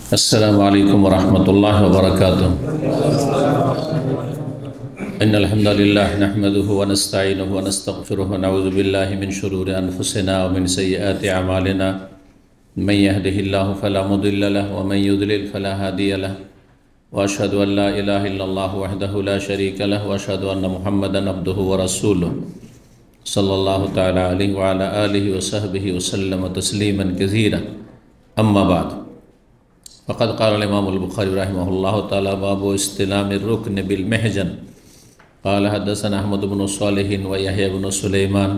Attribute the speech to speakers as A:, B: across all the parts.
A: अस्सलामु अलैकुम वरहमतुल्लाहि वबरकातुहू। इन्नल हम्दुलिल्लाह नहमदुहु व नस्तईनुहु व नस्तगफिरुहु व नऊज़ु बिल्लाहि मिन शुरूरि अनफुसिना व मिन सय्यिआति अमालिना। मन यहदिहिल्लाहु फला मुदिल्ल लहु व मन युद्लिल फला हादिय लहु। व अशहदु अन ला इलाहा इल्लल्लाहु वहदहु ला शरीका लहु व अशहदु अन्ना मुहम्मदन अब्दुहु व रसूलुहु सल्लल्लाहु तआला अलैहि व अला आलिहि व सहबिहि व सल्लम तस्लीमन कसीरा। अम्मा बाद फ़क़द क़ाल इमामुल बुख़ारी रहिमहुल्लाहु तआला बाबु इस्तिलामिर रुक्न बिल महजन। क़ाल हद्दसना अहमद इब्न सालिह व यहया इब्न सुलैमान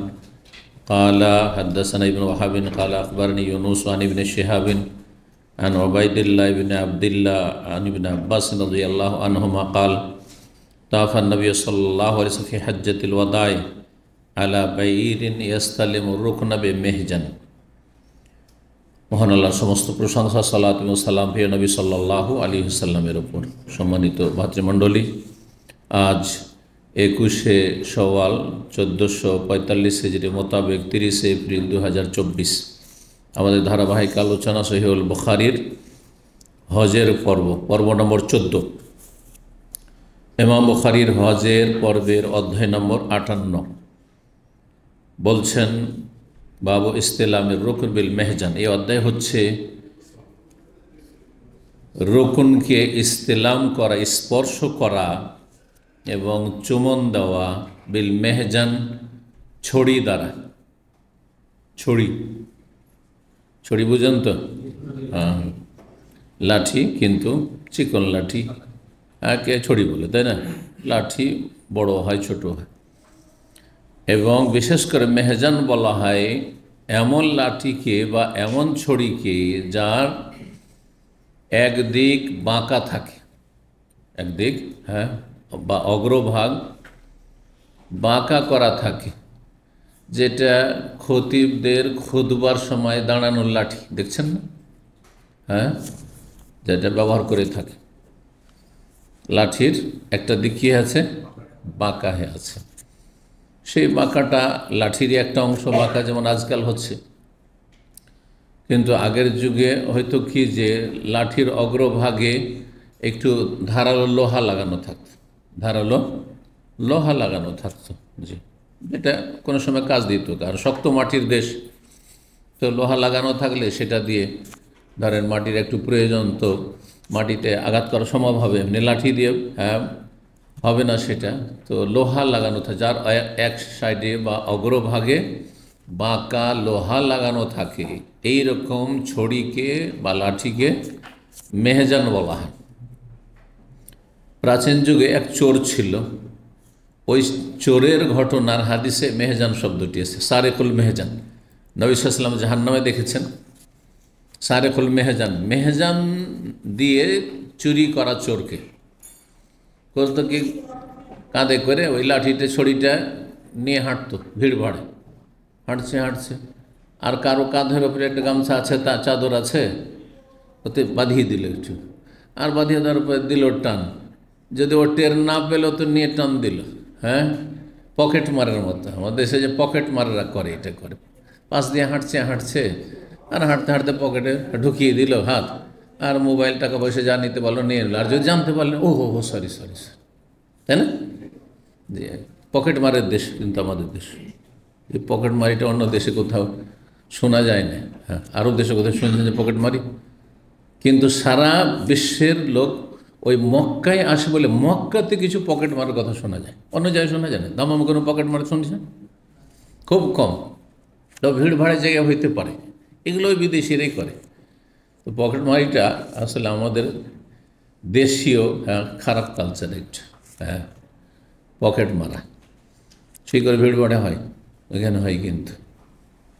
A: क़ाल हद्दसना इब्न वहाब क़ाल अख़बरनी यूनुस अन इब्न शिहाब अन उबैदिल्लाह इब्न अब्दिल्लाह अन इब्न अब्बास रज़ियल्लाहु अन्हुमा क़ाल ताफ़ा नबी सल्लल्लाहु अलैहि वसल्लम फ़ी हज्जतिल वदाई अला बैरिन यस्तलिमु रुक्न बिमेहजन। মহান আল্লাহর সমস্ত প্রশংসা, সালাত এবং সালাম প্রিয় নবী সাল্লাল্লাহু আলাইহি ওয়াসাল্লামের উপর। সম্মানিত ভাতৃমণ্ডলী, আজ 21শে শওয়াল 1445 হিজরি মোতাবেক 30শে এপ্রিল 2024 আমাদের ধারাবাহিক আলোচনা সহিহুল বুখারীর হজের পর্ব নম্বর 14। ইমাম বুখারীর হজের পর্বের অধ্যায় নম্বর 58 বলছেন বাবু ইস্তিলামের রুকন বিল মেহজান। এই অধ্যায় হচ্ছে রুকনকে ইস্তিলাম করা, স্পর্শ করা এবং চুমন দেওয়া বিল মেহজান ছড়ি দ্বারা। ছড়ি বুঝেন তো? লাঠি, কিন্তু চিকন লাঠি একে ছড়ি বলে, তাই না? লাঠি বড় হয় ছোট হয়, এবং বিশেষ করে মেহজান বলা হয় এমন লাঠিকে বা এমন ছড়িকে যার একদিক বাঁকা থাকে, একদিক বা অগ্রভাগ বাঁকা করা থাকে, যেটা খতিবদের খুতবার সময় দাঁড়ানোর লাঠি দেখছেন না? যেটা ব্যবহার করে থাকে। লাঠির একটা দিক কি আছে? বাঁকা হয়ে আছে। সেই বাঁকাটা লাঠিরই একটা অংশ বাঁকা, যেমন আজকাল হচ্ছে। কিন্তু আগের যুগে হয়তো কি যে লাঠির অগ্রভাগে একটু ধারালো লোহা লাগানো থাকতো, লোহা লাগানো থাকতো, জি, এটা কোনো সময় কাজ দিত। আর শক্ত মাটির দেশ তো লোহা লাগানো থাকলে সেটা দিয়ে ধরেন মাটির একটু প্রয়োজন, তো মাটিতে আঘাত করা সম্ভব হবে, এমনি লাঠি দিয়ে হবে না সেটা, তো লোহা লাগানো থাকে, যার এক সাইডে বা অগ্রভাগে বাঁকা লোহা লাগানো থাকে। এই রকম ছড়িকে বা লাঠিকে মেহজান বলা হয়। প্রাচীন যুগে এক চোর ছিল, ওই চোরের ঘটনার হাদিসে মেহজান শব্দটি এসেছে, সারেকুল মেহজান। নবী সাল্লাল্লাহু আলাইহি ওয়াসাল্লাম জাহান্নামে দেখেছেন সারেকুল মেহজান, মেহজান দিয়ে চুরি করা চোরকে। করতো কি, কাঁধে করে ওই লাঠিতে ছড়িটা নিয়ে হাঁটতো, ভিড় ভাড়ে হাঁটছে, আর কারো কাঁধের ওপরে একটা গামছা আছে, তা চাদর আছে, ওতে বাঁধিয়ে দিল একটু, আর বাঁধিয়ে দেওয়ার পরে দিল টান। যদি ও টের না পেল তো নিয়ে টান দিল, পকেট মারের মতো। আমাদের দেশে যে পকেট মারেরা করে, এটা করে, পাশ দিয়ে হাঁটছে আর হাঁটতে হাঁটতে পকেটে ঢুকিয়ে দিল হাত, আর মোবাইল, টাকা পয়সা যা নিতে পারলো নিয়ে নিল। আর যদি জানতে পারলেন, ও সরি, তাই না? যে পকেট মারের দেশ কিন্তু আমাদের দেশ। এই পকেট মারিটা অন্য দেশে কোথাও শোনা যায় না। আরব দেশে কোথাও শুনছেন যে পকেট মারি? কিন্তু সারা বিশ্বের লোক ওই মক্কায় আসে বলে মক্কাতে কিছু পকেট মারার কথা শোনা যায়, অন্য জায়গায় শোনা যায় না। দামাম কোনো পকেট মারা শুনছেন? খুব কম, তো ভিড় ভাড়ের জায়গায় হইতে পারে, এগুলো ওই বিদেশিরাই করে। তো পকেট মারিটা আসলে আমাদের দেশীয় খারাপ কালচার একটা, পকেট মারা। সেই করে ভিড় ভাড়ে হয়, ওইখানে হয়, কিন্তু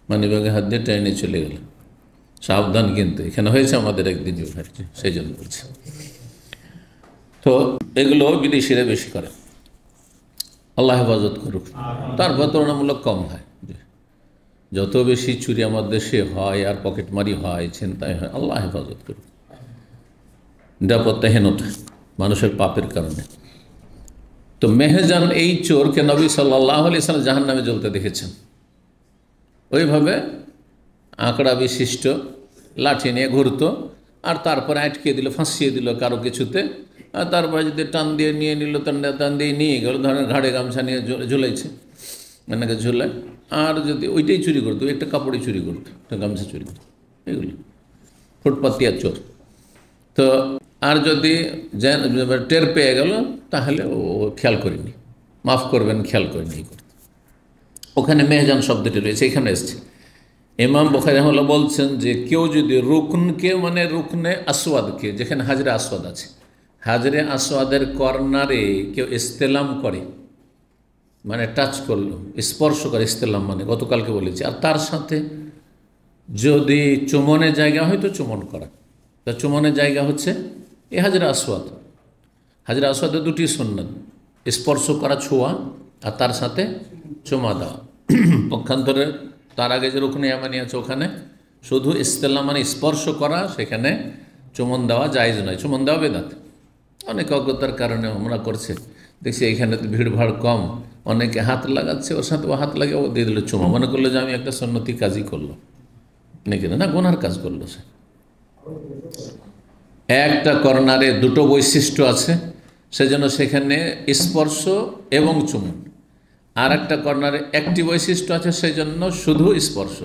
A: মানে ব্যাগে হাত দিয়ে ট্রেনে চলে গেল, সাবধান। কিন্তু এখানে হয়েছে আমাদের একদিন, সেই জন্য বলছি। তো এগুলো বিদেশিরা বেশি করে, আল্লাহ হেফাজত করুক। তারপর তুলনামূলক কম হয়। যত বেশি চুরি আমাদের দেশে হয় আর পকেটমারি হয়, ছিনতাই হয়, আল্লাহ হেফাজত করুক। নিরাপত্তাহীনতা মানুষের পাপের কারণে। তো মেহজান এই চোরকে নবী সাল্লাল্লাহু আলাইহি ওয়াসাল্লাম জাহান্নামে জ্বলতে দেখেছেন। ওইভাবে আঁকড়া বিশিষ্ট লাঠি নিয়ে ঘুরতো, আর তারপরে আটকে দিল, ফাঁসিয়ে দিল কারো কিছুতে, আর তারপরে যদি টান দিয়ে নিয়ে নিল, টান দিয়ে নিয়ে গেল, ধরেন ঘাড়ে গামছা নিয়ে ঝুলাইছে, এনেকে ঝুলায়, আর যদি ওইটাই চুরি করতো, একটা কাপড়ই চুরি করতো, একটা গামছা চুরি করতো, এগুলো ফুটপাতিয়া চোর। তো আর যদি টের পেয়ে গেল তাহলে ও খেয়াল করিনি, মাফ করবেন, খেয়াল করিনি করতে। ওখানে মেহজান শব্দটি রয়েছে, এখানে এসছে। ইমাম বুখারী রাহিমাহুল্লাহ বলছেন যে কেউ যদি রুকনকে, মানে রুকনে আসওয়াদকে, যেখানে হাজরে আসওয়াদ আছে, হাজরে আসওয়াদের কর্নারে কেউ ইস্তেলাম করে, মানে টাচ করলো, স্পর্শ করে, ইস্তেলাম মানে গতকালকে বলেছি, আর তার সাথে যদি চুমনের জায়গা হয় তো চুমন করা, তা চুমনের জায়গা হচ্ছে এই হাজরে আসওয়াদ। হাজরে আসওয়াদের দুটি সুন্নাত, স্পর্শ করা, ছোঁয়া, আর তার সাথে চুমা দেওয়া। পক্ষান্তরে তার আগে যে রুকনে ইয়ামানি আছে ওখানে শুধু ইস্তেলাম মানে স্পর্শ করা, সেখানে চুমন দেওয়া জায়েজ নয়, চুমন দেওয়া বেদাত। অনেক অজ্ঞতার কারণে আমরা করছে, দেখছি এখানে তো ভিড়ভাড় কম, অনেকে হাত লাগাচ্ছে, ওর সাথে ও হাত লাগিয়ে ও দিয়ে দিল চুমা, মনে করলো যে আমি একটা সুন্নতি কাজই করলো, নাকি না, গুনার কাজ করলো সে। একটা কর্নারে দুটো বৈশিষ্ট্য আছে, সেজন্য সেখানে স্পর্শ এবং চুমন। আর একটা কর্নারে একটি বৈশিষ্ট্য আছে, সেই জন্য শুধু স্পর্শ।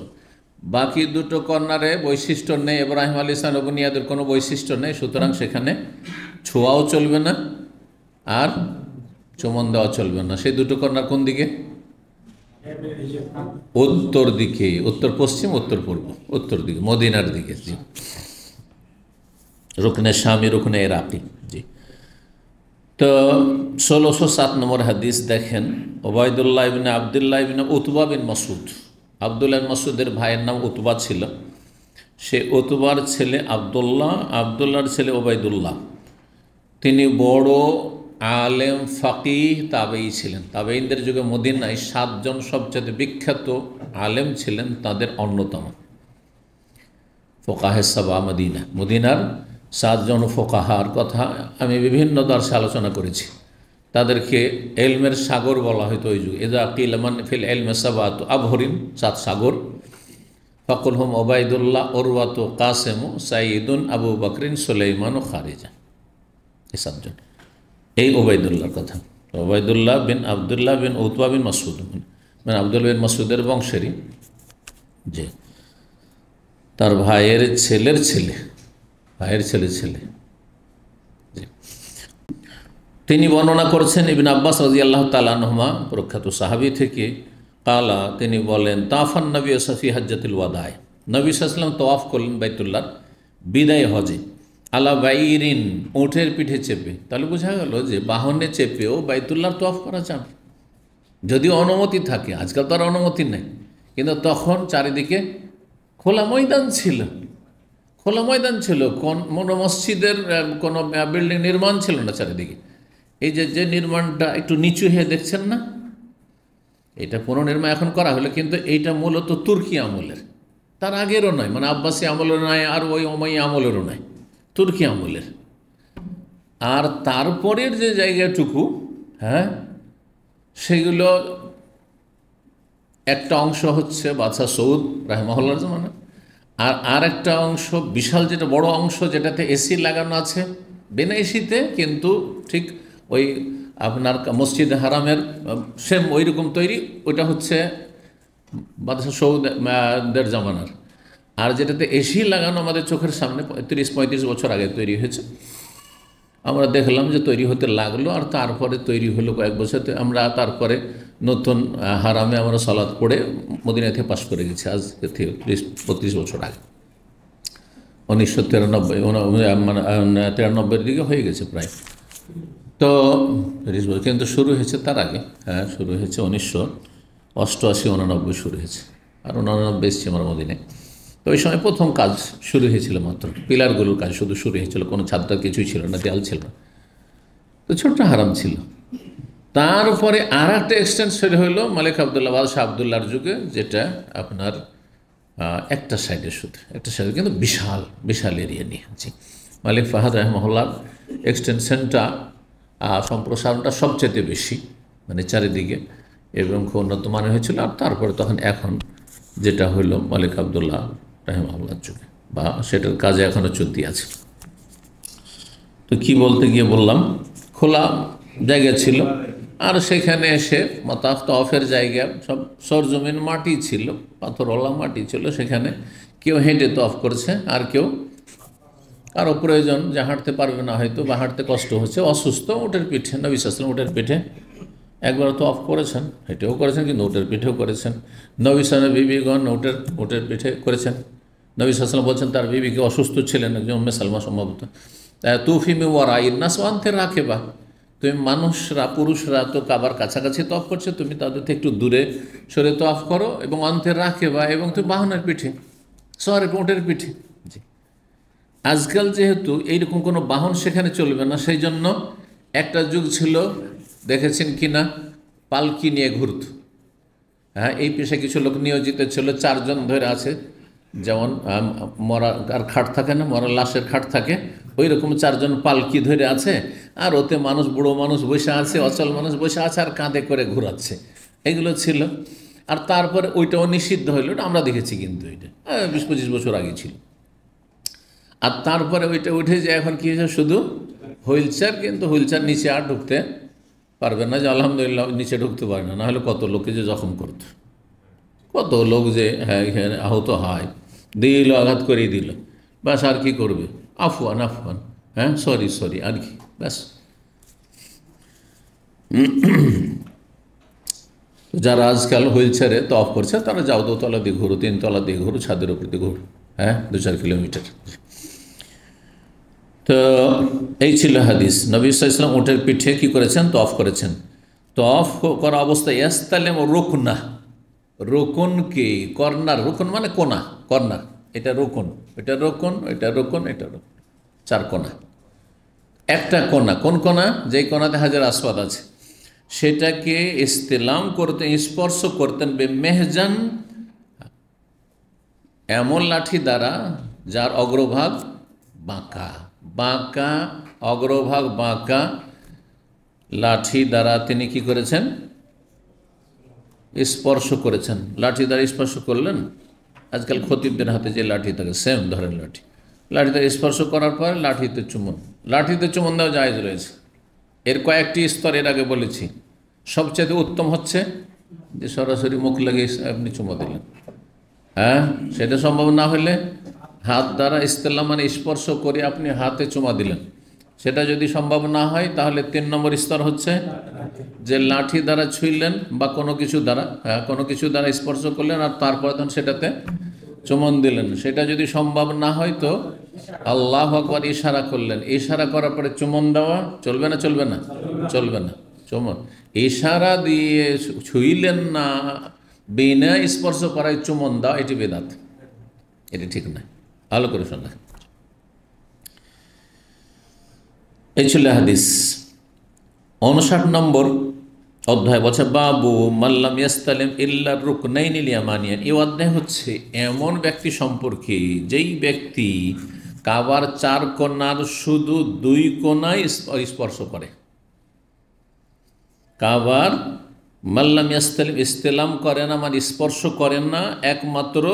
A: বাকি দুটো কর্নারে বৈশিষ্ট্য নেই, ইব্রাহিম আলাইহিস সালাম বুনিয়াদের কোনো বৈশিষ্ট্য নেই, সুতরাং সেখানে ছোঁয়াও চলবে না আর চুমন দেওয়া চলবে না। সেই দুটো কর্নার কোন দিকে? উত্তর দিকে, উত্তর পশ্চিম, উত্তর পূর্ব, উত্তর দিকে, মদিনার দিকে। জি, রুকনে শামি, রুকনে ইরাকি। জি, তো 1607 নম্বর হাদিস দেখেন, ওবায়দুল্লাহ ইবনে আবদুল্লাহ ইবনে উতবা বিন মাসউদ, আবদুল্লাহ মাসউদের ভাইয়ের নাম উতবা ছিল, সে উতবার ছেলে আবদুল্লাহ, আবদুল্লাহর ছেলে ওবায়দুল্লাহ। তিনি বড় আলেম, ফাকিহ, তাবেঈ ছিলেন। তাবেঈনদের যুগে মদিনায় 7 জন সবচেয়ে বিখ্যাত আলেম ছিলেন, তাদের অন্যতম ফোকাহে সাবা মদিনা। মদিনার 7 জন ফোকাহার কথা আমি বিভিন্ন দর্শে আলোচনা করেছি। তাদেরকে এলমের সাগর বলা হয়তো ওই যুগে। এজা কিলমান ফিল এলমে সাবাত আবহরিন, 7 সাগর। ফকুল হুম ওবায়দুল্লাহ, উরওয়াত, কাসেম, সাইদুন, আবু বকরিন, সুলাইমান ও খারিজা। এই 7 জন। এই ওবায়দুল্লাহর কথা, ওবায়দুল্লাহ বিন আবদুল্লাহ বিন উতবা বিন মাসউদ, মানে আবদুল্লাহ বিন মাসউদের বংশেরই, যে তার ভাইয়ের ছেলের ছেলে, ভাইয়ের ছেলে ছেলে। তিনি বর্ণনা করছেন ইবনে আব্বাস রাদিয়াল্লাহু তাআলা আনহুমা, প্রখ্যাত সাহাবী থেকে, কালা, তিনি বলেন, তাফান নবী সফি হজ্জাতুল ওয়াদায়, নবী সাল্লাল্লাহু আলাইহি ওয়াসাল্লাম তওয়াফ করলেন বাইতুল্লাহর বিদায় হজে, আলা বাইরিন, উটের পিঠে চেপে। তাহলে বোঝা গেল যে বাহনে চেপেও বাইতুল্লাহর তওয়াফ করা যাবে, যদি অনুমতি থাকে। আজকাল তো আর অনুমতি নেই, কিন্তু তখন চারিদিকে খোলা ময়দান ছিল, খোলা ময়দান ছিল, কোনো মসজিদের কোনো বিল্ডিং নির্মাণ ছিল না চারিদিকে। এই যে নির্মাণটা একটু নিচু হয়ে দেখছেন না, এটা পুনর্নির্মাণ এখন করা হলো, কিন্তু এইটা মূলত তুর্কি আমলের, তার আগেরও নয়, মানে আব্বাসী আমলেরও নয়, আর ওই ওমাইয়া আমলেরও নয়, তুর্কি আমলের। আর তারপরের যে জায়গাটুকু, হ্যাঁ, সেগুলো একটা অংশ হচ্ছে বাদশাহ সৌদ রাহিমাহুল্লাহর জামানা, আর একটা অংশ বিশাল, যেটা বড় অংশ, যেটাতে এসি লাগানো আছে, বিনা এসিতে, কিন্তু ঠিক ওই আপনার মসজিদ হারামের সেম ওই রকম তৈরি, ওইটা হচ্ছে বাদশাহ সৌদের জামানার। আর যেটাতে এসি লাগানো আমাদের চোখের সামনে 30-35 বছর আগে তৈরি হয়েছে, আমরা দেখলাম যে তৈরি হতে লাগলো, আর তারপরে তৈরি হলো কয়েক বছরতে। আমরা তারপরে নতুন হারামে আমরা সালাত পড়ে মদিনা থেকে পাশ করে গেছি, আজ থেকে 30-32 বছর আগে, 1993, মানে 93-এর দিকে হয়ে গেছে প্রায়। তো 30 বছর, কিন্তু শুরু হয়েছে তার আগে, হ্যাঁ, শুরু হয়েছে 1988-89 শুরু হয়েছে, আর 89 এসেছি আমরা মদিনায়। তো ওই সময় প্রথম কাজ শুরু হয়েছিল, মাত্র পিলারগুলোর কাজ শুধু শুরু হয়েছিল, কোনো ছাদটা কিছুই ছিল না, দেয়াল ছিল না, তো ছোট্ট হারাম ছিল। তারপরে আর একটা এক্সটেন্স শুরু হইল মালিক আবদুল্লাহ, বাদশাহ আবদুল্লাহর যুগে, যেটা আপনার একটা সাইডে, শুধু একটা সাইডে, কিন্তু বিশাল বিশাল এরিয়া নিয়ে। জি, মালিক ফাহাদ রাহিমাহুল্লাহর এক্সটেনশনটা, সম্প্রসারণটা সবচেয়ে বেশি, মানে চারিদিকে, এবং খুব উন্নত মানের হয়েছিল। আর তারপরে তখন এখন যেটা হইল মালিক আবদুল্লাহ রাহিমাহুল্লাহর যুগে। বা সেটার কাজে এখনও চলতি আছে। তো কি বলতে গিয়ে বললাম, খোলা জায়গা ছিল, আর সেখানে এসে মাতাফ তওয়াফের জায়গা সব সরজমিন মাটি ছিল, পাথরওয়ালা মাটি ছিল, সেখানে কেউ হেঁটে তওয়াফ করছে, আর কেউ কারো প্রয়োজন যে হাঁটতে পারবে না হয়তো, বা হাঁটতে কষ্ট হচ্ছে, অসুস্থ, উটের পিঠে, নবী সাল্লাল্লাহু আলাইহি ওয়াসাল্লাম উটের পিঠে একবার তওয়াফ করেছেন, হেঁটেও করেছেন, কিন্তু উটের পিঠেও করেছেন। নবী সাল্লাল্লাহু আলাইহি বিবিগণ উটের পিঠে করেছেন। নবী সাল্লাল্লাহু আলাইহি ওয়াসাল্লাম বলছেন তার বিবিকে, অসুস্থ ছিলেন একজন উম্মে সালমা সম্ভবত, তুফি মিন ওয়ারাইন নাস ওয়া আনতা রাকিবা, তুমি মানুষরা, পুরুষরা তো কাবার কাছাকাছি তওয়াফ করছে, তুমি তাদের থেকে একটু দূরে সরে তওয়াফ করো, এবং আনতা রাকিবা, এবং তুমি বাহনের পিঠে, সওয়ারের উটের পিঠে। জি, আজকাল যেহেতু এইরকম কোনো বাহন সেখানে চলবে না, সেই জন্য একটা যুগ ছিল, দেখেছেন কি না, পালকি নিয়ে ঘুরত। হ্যাঁ, এই পেশায় কিছু লোক নিয়োজিত ছিল, 4 জন ধরে আছে, যেমন মরা আর খাট থাকে না, মরা লাশের খাট থাকে, ওই রকম 4 জন পালকি ধরে আছে, আর ওতে মানুষ, বুড়ো মানুষ বসে আছে, অচল মানুষ বসে আছে, আর কাঁধে করে ঘোরাচ্ছে, এগুলো ছিল। আর তারপরে ওইটাও নিষিদ্ধ হইল, ওটা আমরা দেখেছি, কিন্তু এটা 20-25 বছর আগে ছিল। আর তারপরে ওইটা উঠে যে এখন কী হয়েছে, শুধু হুইল চেয়ার, কিন্তু হুইল চেয়ার নিচে আর ঢুকতে পারবে না, যে আলহামদুলিল্লাহ নিচে ঢুকতে পারে না, নাহলে কত লোককে যে জখম করত, কত লোক যে এখানে আহত হয়, দিল, আঘাত করেই দিল, ব্যাস, আর কি করবে, আফওয়ান আফওয়ান, হ্যাঁ, সরি, আর কি, ব্যাস। যারা আজকাল হুইল চেয়ারে তওয়াফ করছে, তারা যাও 2 তলা দিয়ে ঘুরো, 3 তলা দিয়ে ঘুরো, ছাদের উপর দিয়ে ঘুরো, হ্যাঁ, 2-4 কিলোমিটার। তো এই ছিল হাদিস। নবী সাল্লাল্লাহু আলাইহি ওয়াসাল্লাম উটের পিঠে কি করেছেন, তওয়াফ করেছেন। তওয়াফ করা অবস্থায় ইয়াস্তালিম রুকনা, রুকনকে, কর্নার, রুকন মানে কোনা, কর্নার, এটা রুকন, এটা রুকন, এটা রুকন, এটা রুকন, 4 কোনা। একটা কোনা, কোন কোনা, যেই কোনাতে হাজার আসওয়াদ আছে, সেটাকে ইস্তেলাম করতেন, স্পর্শ করতেন, মেহজান, এমন লাঠি দ্বারা যার অগ্রভাগ বাঁকা, বাঁকা অগ্রভাগ বাঁকা লাঠি দ্বারা তিনি কি করেছেন, স্পর্শ করেছেন। লাঠি দ্বারা স্পর্শ করলেন, আজকাল খতিবদের হাতে যে লাঠি থাকে সেম ধরনের লাঠি, লাঠি দ্বারা স্পর্শ করার পর লাঠিতে চুমন দেওয়া জায়েজ রয়েছে। এর কয়েকটি স্তর এর আগে বলেছি। সবচেয়ে উত্তম হচ্ছে যে সরাসরি মুখ লাগিয়ে আপনি চুমো দিলেন, হ্যাঁ, সেটা সম্ভব না হলে হাত দ্বারা ইস্তেলাম মানে স্পর্শ করে আপনি হাতে চুমা দিলেন। সেটা যদি সম্ভব না হয়, তাহলে 3 নম্বর স্তর হচ্ছে যে লাঠি দ্বারা ছুঁইলেন বা কোনো কিছু দ্বারা স্পর্শ করলেন, আর তারপর তখন সেটাতে চুমন দিলেন। সেটা যদি সম্ভব না হয়, তো আল্লাহু আকবার ইশারা করলেন, ইশারা করার পরে চুমন দেওয়া চলবে না, চলবে না। চুমন ইশারা দিয়ে ছুঁইলেন না, বিনা স্পর্শ করায় চুমন দেওয়া, এটি বেদাত, এটি ঠিক নয়। ভালো করে শোনা। এই ছিল হাদিস। 59 নম্বর অধ্যায় বলছে, বাবু মাল্লাম ইয়াস্তালিম ইল্লা রুকনাইনিল ইয়ামানিয়ান। এই অধ্যায় হচ্ছে এমন ব্যক্তি সম্পর্কে যেই ব্যক্তি কাবার 4 কোণার শুধু 2 কোণায় স্পর্শ করে। কাবার মাল্লাম ইয়াস্তালিম, ইস্তেলাম করে না মানে স্পর্শ করেন না, একমাত্র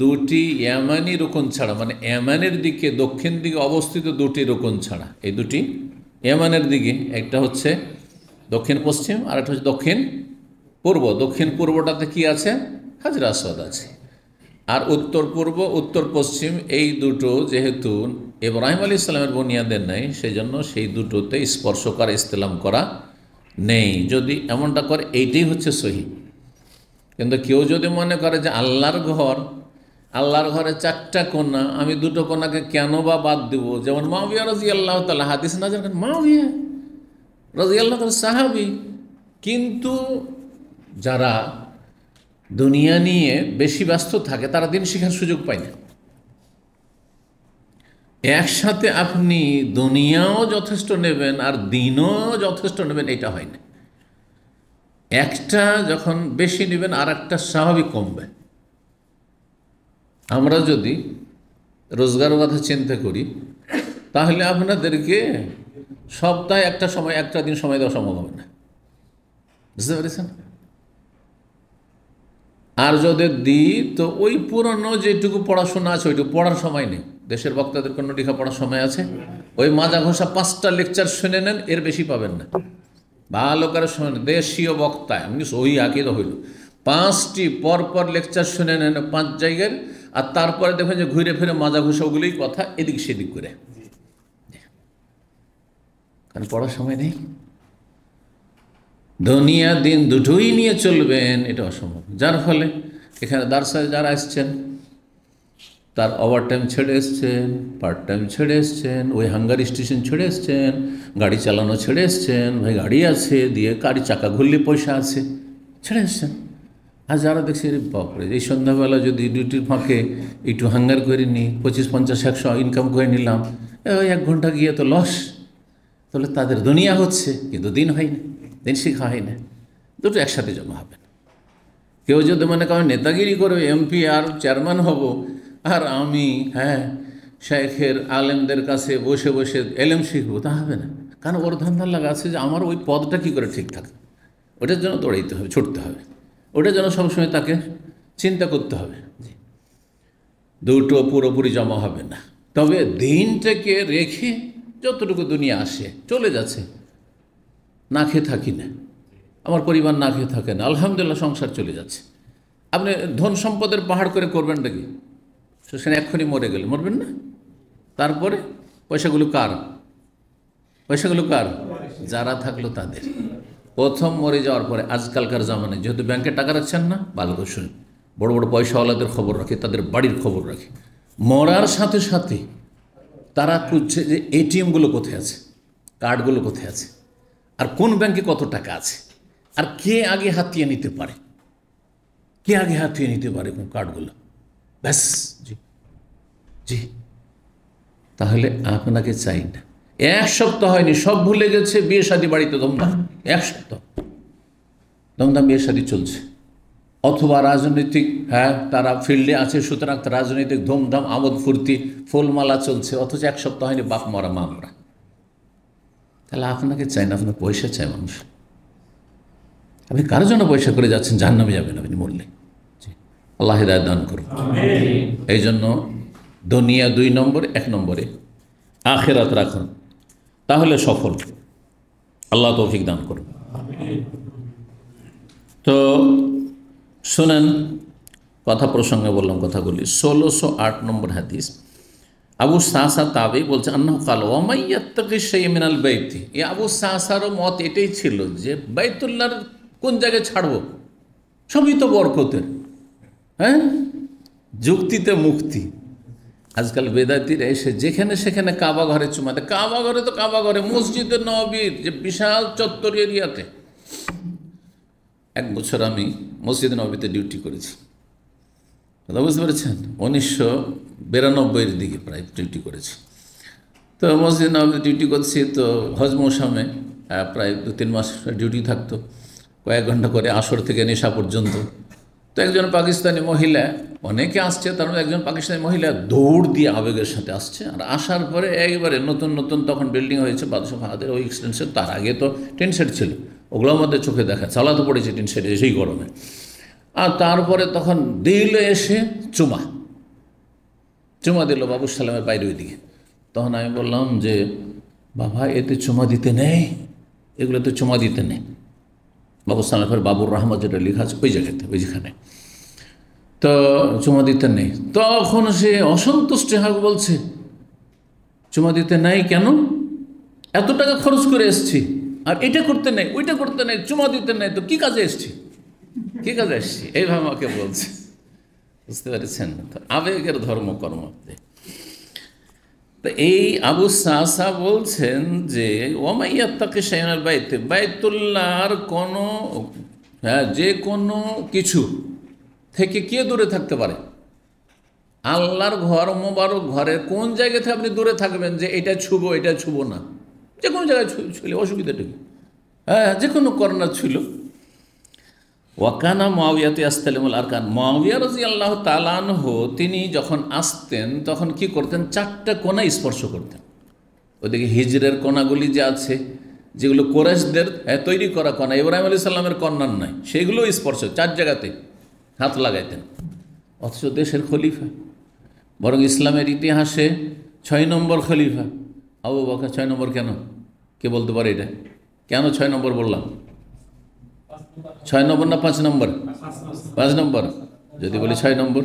A: 2টি ইয়ামানি রুকন ছাড়া, মানে ইয়ামানের দিকে দক্ষিণ দিকে অবস্থিত 2টি রুকন ছাড়া। এই 2টি ইয়ামানের দিকে, একটা হচ্ছে দক্ষিণ পশ্চিম, আর একটা হচ্ছে দক্ষিণ পূর্ব। দক্ষিণ পূর্বটাতে কি আছে, হাজরে আসওয়াদ আছে, আর উত্তর পূর্ব, উত্তর পশ্চিম, এই দুটো যেহেতু ইব্রাহিম আলাইহিস সালামের বুনিয়াদের নেই, সেই জন্য সেই দুটোতে স্পর্শ করা, ইস্তেলাম করা নেই। যদি এমনটা করে, এইটাই হচ্ছে সহি। কিন্তু কেউ যদি মনে করে যে আল্লাহর ঘরে 4টা কোণা, আমি 2টো কোণাকে কেন বা বাদ দেব, যেমন মুআবিয়া রাদিয়াল্লাহু তাআলা, হাদিস নাযিল করেন, মুআবিয়া রাদিয়াল্লাহু তাআলা সাহাবী, কিন্তু যারা দুনিয়া নিয়ে বেশি ব্যস্ত থাকে তারা দিন শেখার সুযোগ পায় না। একসাথে আপনি দুনিয়াও যথেষ্ট নেবেন আর দিনও যথেষ্ট নেবেন, এটা হয় না। একটা যখন বেশি নেবেন, আর একটা স্বাভাবিক কমবে। আমরা যদি রোজগার কথা চিন্তা করি, তাহলে আপনাদেরকে সপ্তাহে একটা দিন সময় দেওয়া সম্ভব হবে না, বুঝতে পেরেছেন? আর যদি দিই তো ওই পুরনো যেটুকু পড়াশোনা আছে ওইটুকু পড়ার সময় নেই। দেশের বক্তাদের কোনো লেখা পড়ার সময় আছে? ওই মাজা ঘষা 5টা লেকচার শুনে নেন, এর বেশি পাবেন না। ভালো করে শোনেন, দেশীয় বক্তা এমনি ওই আকিদা হইল 5টি পরপর লেকচার শুনে নেন 5 জায়গার, আর তারপরে দেখবেন যে ঘুরে ফিরে মাজা ঘষা ওগুলোই কথা এদিক সেদিক করে, কারণ পড়ার সময় নেই। দুনিয়া দিন দুটোই নিয়ে চলবেন, এটা অসম্ভব। যার ফলে এখানে দার্সায় যারা আসছেন তার ওভার টাইম ছেড়ে এসছেন, পার্ট টাইম ছেড়ে এসছেন, ওই হাঙ্গার স্টেশন ছেড়ে এসছেন, গাড়ি চালানো ছেড়ে এসছেন, ভাই গাড়ি আছে দিয়ে গাড়ি চাকা ঘুরলে পয়সা আছে ছেড়ে এসছেন। আর যারা দেখছি বাপরে এই সন্ধ্যাবেলা যদি ডিউটির ফাঁকে একটু হাঙ্গার করে নিই, 25, 50, 100 ইনকাম করে নিলাম, ওই 1 ঘন্টা গিয়ে তো লস। তাহলে তাদের দুনিয়া হচ্ছে কিন্তু দিন হয় না, দিন শিখা হয় না। দুটো একসাথে জমা হবে না। কেউ যদি মনে করেন নেতাগিরি করে এমপি আর চেয়ারম্যান হব, আর আমি শেখের আলেমদের কাছে বসে বসে এলেম শিখবো, তা হবে না। কারণ ওর ধান্দা লাগা আছে যে আমার ওই পদটা কী করে ঠিক থাকে, ওটার জন্য দৌড়াইতে হবে, ছুটতে হবে, ওটার জন্য সবসময় তাকে চিন্তা করতে হবে। দুটো পুরোপুরি জমা হবে না। তবে দিনটাকে রেখে যতটুকু দুনিয়া আসে চলে যাচ্ছে, না খেয়ে থাকি না, আমার পরিবার না খেয়ে থাকে না, আলহামদুলিল্লাহ সংসার চলে যাচ্ছে। আপনি ধন সম্পদের পাহাড় করে করবেন নাকি? সেখানে এক্ষুনি মরে গেলে মরবেন না। তারপরে পয়সাগুলো কার? পয়সাগুলো কার? যারা থাকলো তাদের। প্রথম মরে যাওয়ার পরে আজকালকার জামানায় যেহেতু ব্যাংকে টাকা রাখছেন না, ভালো করে শুনুন, বড় বড় পয়সাওয়ালাদের খবর রাখে, তাদের বাড়ির খবর রাখে। মরার সাথে সাথে তারা খুঁজছে যে এটিএমগুলো কোথায় আছে, কার্ডগুলো কোথায় আছে, আর কোন ব্যাংকে কত টাকা আছে, আর কে আগে হাতিয়ে নিতে পারে, কে আগে হাতিয়ে নিতে পারে কোন কার্ডগুলো। ব্যাস, জি জি। তাহলে আপনাকে চাই না। 1 সপ্তাহ হয়নি, সব ভুলে গেছে, বিয়ে শাদী বাড়িতে ধুমধাম, 1 সপ্তাহ ধুমধাম বিয়ে শাদী চলছে। অথবা রাজনৈতিক তারা ফিল্ডে আছে, সুতরাং রাজনৈতিক ধুমধাম আমোদ ফুর্তি ফুলমালা চলছে, অথচ 1 সপ্তাহ হয়নি বাপ মরা মা মরা। তাহলে আপনাকে চাই না, আপনার পয়সা চাই মানুষ। আপনি কারোর জন্য পয়সা করে যাচ্ছেন, জাহান্নামে যাবেন আপনি মরলে। আল্লাহ হিদায়াত দান করুন। এই জন্য দুনিয়া 2 নম্বরে, 1 নম্বরে আখিরাত রাখুন, তাহলে সফল। আল্লাহ তৌফিক দান করুন। তো শোনেন, কথা প্রসঙ্গে বললাম কথাগুলি। 1608 নম্বর হাদিস, আবু সাসা তাবেই বলছে আন্নাহু ক্বাল ওয়া মান ইয়াত্তাকি শাইআন মিনাল বাইতি। এই আবু সাসারও মত এটাই ছিল যে বাইতুল্লাহর কোন জায়গায় ছাড়বো, সবই তো বরকতের। যুক্তিতে মুক্তি। আজকাল বেদাতিরা এসে যেখানে সেখানে কাবা ঘরে চুমা দেয়। কাবা ঘরে তো কাবা ঘরে, মসজিদে নববীর যে বিশাল চত্বর এরিয়াতে। 1 বছর আমি মসজিদে নববীতে ডিউটি করেছি, কথা বুঝতে পেরেছেন। 1992-এর দিকে প্রায় ডিউটি করেছি। তো মসজিদে নববীতে ডিউটি করছি, তো হজ মৌসুমে প্রায় 2-3 মাস ডিউটি থাকতো, কয়েক ঘন্টা করে আসর থেকে নেশা পর্যন্ত। তো একজন পাকিস্তানি মহিলা, অনেকে আসছে, তার মধ্যে একজন পাকিস্তানি মহিলা দৌড় দিয়ে আবেগের সাথে আসছে। আর আসার পরে একবারে নতুন নতুন তখন বিল্ডিং হয়েছে বাদশা ফাহাদের ওই এক্সটেনশন, তার আগে তো টিন শেড ছিল, ওগুলোর মধ্যে চোখে দেখা চালাতে পড়েছে টিন শেডে সেই গরমে। আর তারপরে তখন দিল এসে চুমা দিল বাবু সালামের বাইরে ওই দিকে। তখন আমি বললাম যে বাবা এতে চুমা দিতে নেই, এগুলোতে চুমা দিতে নেই। বাবু সালামের বাবুর রহমত যেটা লেখা আছে ওই জায়গাতে, ওই যেখানে, তো চুমা দিতে নেই। তখন সে অসন্তুষ্ট বলছে চুমা দিতে নেই কেন, এত টাকা খরচ করে এসছি, আর এটা করতে নেই, ওইটা করতে নেই, চুমা দিতে নেই, তো কী কাজে এসছি, কী কাজে এসছি, এইভাবে আমাকে বলছে। বুঝতে পেরেছেন? আবেগের ধর্মকর্ম। তো এই আবু সাসা বলছেন যে ওয়ামান ইয়াত্তাকি শাইআন মিনাল বাইতি, বাইতুল্লাহর কোনো যে কোনো কিছু থেকে কে দূরে থাকতে পারে? আল্লাহর ঘর মোবারক ঘরে কোন জায়গা থেকে আপনি দূরে থাকবেন যে এটা ছুবো এটা ছুবো না? যে কোনো জায়গায় ছুলে অসুবিধাটুকু, যে কোনো কর্নার ছিল। ওয়াকানা মুআবিয়াতু ইস্তালিমুল আরকান, মুআবিয়া রাদিয়াল্লাহু তাআলা আনহু তিনি যখন আসতেন তখন কি করতেন? 4টা কোণা স্পর্শ করতেন। ওদিকে হিজরের কোণাগুলি যে আছে, যেগুলো কোরাইশদের তৈরি করা কোণা, ইব্রাহিম আলাইহিস সালামের কন্যার নয়, সেগুলো স্পর্শ 4 জায়গাতে। হাত লাগাইতেন, অথচ দেশের খলিফা। বরং ইসলামের ইতিহাসে 6 নম্বর খলিফা আবু বকর। 6 নম্বর কেন? কে বলতে পারে এটা? কেন 6 নম্বর বললাম? 6 নম্বর না 5 নম্বর? 5 নম্বর। যদি বলি 6 নম্বর,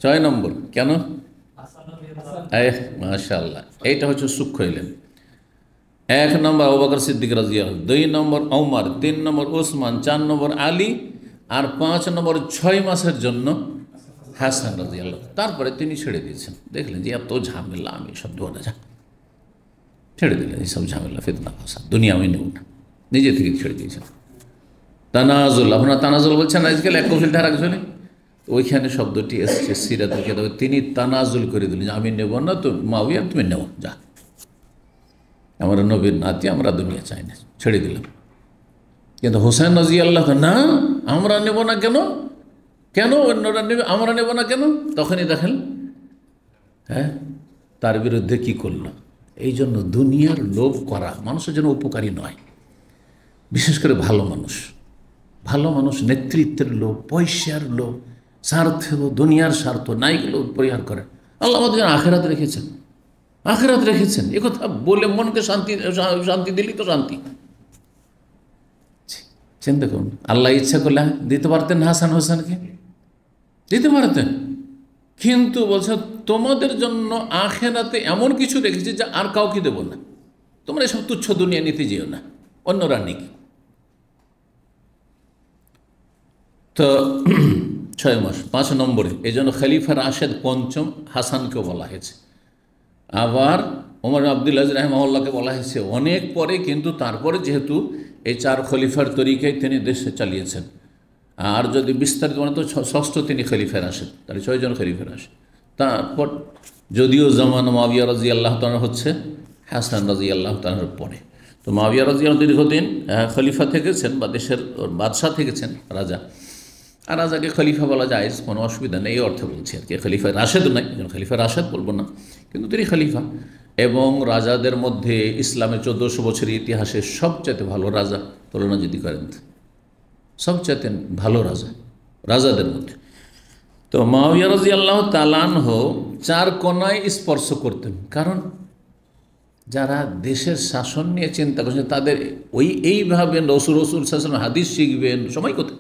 A: 6 নম্বর কেন? মাশাআল্লাহ, এইটা হচ্ছে সূক্ষ্ম এলেন। 1 নম্বর আবু বকর সিদ্দিক রাদিয়াল্লাহু, 2 নম্বর ওমর, 3 নম্বর ওসমান, 4 নম্বর আলী, আর 5 নম্বর 6 মাসের জন্য হাসান রাদিয়াল্লাহু। তারপরে তিনি ছেড়ে দিয়েছেন, দেখলেন যে এত ঝামেলা, আমি সব দেবো না, যা ছেড়ে দিলেন এইসব ঝামেলা, ফিতনা ফাসাদ, দুনিয়া আমি নেব না, নিজে থেকে ছেড়ে দিয়েছেন। তানাজুল, আপনারা তানাজুল বলছেন আজকাল, এক কফিল ধারা চলে, ওইখানে শব্দটি এসছে সিরাতের কিতাবে। তিনি তানাজুল করে দিলেন যে আমি নেব না, তো মাউইয়া তুমি নেও, যা, আমরা নবীর নাতি, আমরা দুনিয়া চাই না, ছেড়ে দিলাম। কিন্তু হোসেন রাদিয়াল্লাহু না, আমরা নেব না কেন? কেন অন্যরা নেবে, আমরা নেব না কেন? তখনই দেখেন তার বিরুদ্ধে কি করল। এই জন্য দুনিয়ার লোভ করা মানুষের জন্য উপকারী নয়, বিশেষ করে ভালো মানুষ। ভালো মানুষ নেতৃত্বের লোভ, পয়সার লোভ, স্বার্থের লোভ, দুনিয়ার স্বার্থ নাইগুলো পরিহার করেন। আল্লাহ আমাদের জন্য আখেরাত রেখেছেন, আখেরাত রেখেছেন। এ কথা বলে মনকে শান্তি দিলি তো শান্তি। চিন্তা করুন, আল্লাহ ইচ্ছা করলে দিতে পারতেন হাসান হোসেনকে, দিতে পারতেন, কিন্তু বলছে তোমাদের জন্য আখেরাতে এমন কিছু রেখেছি যা আর কাউকে দেব না, তোমরা এসব তুচ্ছ দুনিয়া নিতে যেও না, অন্যরা নিক। তো 6 মাস। 5 নম্বরে এই জন্য খলিফা রাশেদ পঞ্চম হাসানকেও বলা হয়েছে। আবার ওমর আব্দুল আজিজ রাহিমাহুল্লাহকে বলা হয়েছে অনেক পরে, কিন্তু তারপরে যেহেতু এই 4 খলিফার তরিকায় তিনি দেশে চালিয়েছেন। আর যদি বিস্তারিত মানে তো 6ষ্ঠ তিনি খলিফা রাশেদ, তাহলে 6 জন খলিফা রাশেদ। তারপর যদিও জামান মুআবিয়া রাদিয়াল্লাহু তাআলা হচ্ছে হাসান রাদিয়াল্লাহু তাআলার পরে। তো মুআবিয়া রাদিয়াল্লাহু দীর্ঘদিন খলিফা থেকেছেন, বা দেশের বাদশাহ থেকেছেন, রাজা। আর রাজাকে খলিফা বলা যায়, কোনো অসুবিধা নেই, এই অর্থে বলছি আর কি। খলিফা রাশেদ নাই, খলিফা রাশেদ বলবো না, কিন্তু তিনি খলিফা। এবং রাজাদের মধ্যে ইসলামের 1400 বছরের ইতিহাসে সবচাইতে ভালো রাজা তুলনা যদি করেন, সবচাইতে ভালো রাজা রাজাদের মধ্যে। তো মুআবিয়া রাদিয়াল্লাহু তাআলা আনহু 4 কোণায় স্পর্শ করতেন, কারণ যারা দেশের শাসন নিয়ে চিন্তা করছেন তাদের এইভাবে রসুল শাসন হাদিস শিখবেন, সময় কোথায়,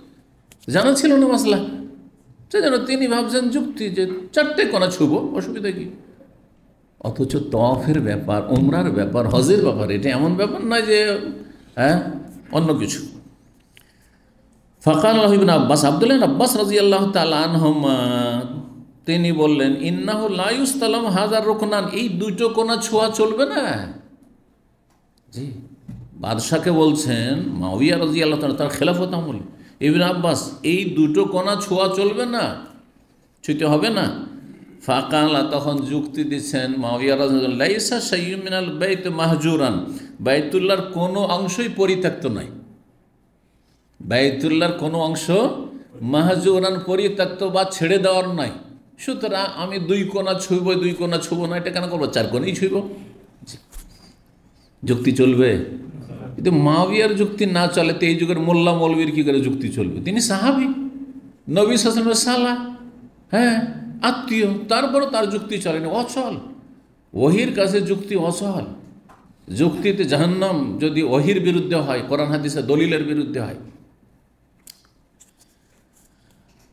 A: জানা ছিল না মাসলা। সেজন্য তিনি ভাবছেন যুক্তি যে 4টে কোণা ছুবো, অসুবিধা কি? অথচ তওয়াফের ব্যাপার, উমরার ব্যাপার, হজের ব্যাপার, এটা এমন ব্যাপার নয় যে অন্য কিছু। ফাকাল ইবনে আব্বাস, আব্দুল্লাহ ইবনে আব্বাস রাদিয়াল্লাহু তাআলা আনহুমা, তিনি বললেন ইন্নাহু লা ইউস্তালাম হাযার রুকনান, এই 2টো কোণা ছোঁয়া চলবে না। জি, বাদশাকে বলছেন, মুআবিয়া রাদিয়াল্লাহু তাআলা, তার খেলাফত আমলে, ইবনে আব্বাস এই 2টো কোণা ছোঁয়া চলবে না, ছুঁতে হবে না। ফাকালা, তখন যুক্তি দিচ্ছেন মুআবিয়া রাদিয়াল্লাহু তাআলা, লাইসা শাইয়্যুম মিনাল বাইত মাহজুরান, বাইতুল্লাহর কোনো অংশই পরিত্যক্ত নয়। বাইতুল্লাহর কোনো অংশ মাহজুরান, পরিত্যক্ত বা ছেড়ে দেওয়ার নয়। সুতরাং আমি 2 কোণা ছুঁব, 2 কোণা ছুঁব না, এটা কেন করবো? 4 কোণাই ছুঁব। যুক্তি চলবে? কিন্তু মুআবিয়ার যুক্তি না চলে তো এই যুগের মোল্লা মৌলবীর কী করে যুক্তি চলবে? তিনি সাহাবী, নবী সাল্লাল্লাহু আলাইহি ওয়াসাল্লামের সালা, আত্মীয়, তারপরও তার যুক্তি চলেনি, অচল। ওহির কাছে যুক্তি অচল। যুক্তিতে জাহান্নাম যদি ওহির বিরুদ্ধে হয়, কোরআন হাদিসের দলিলের বিরুদ্ধে হয়।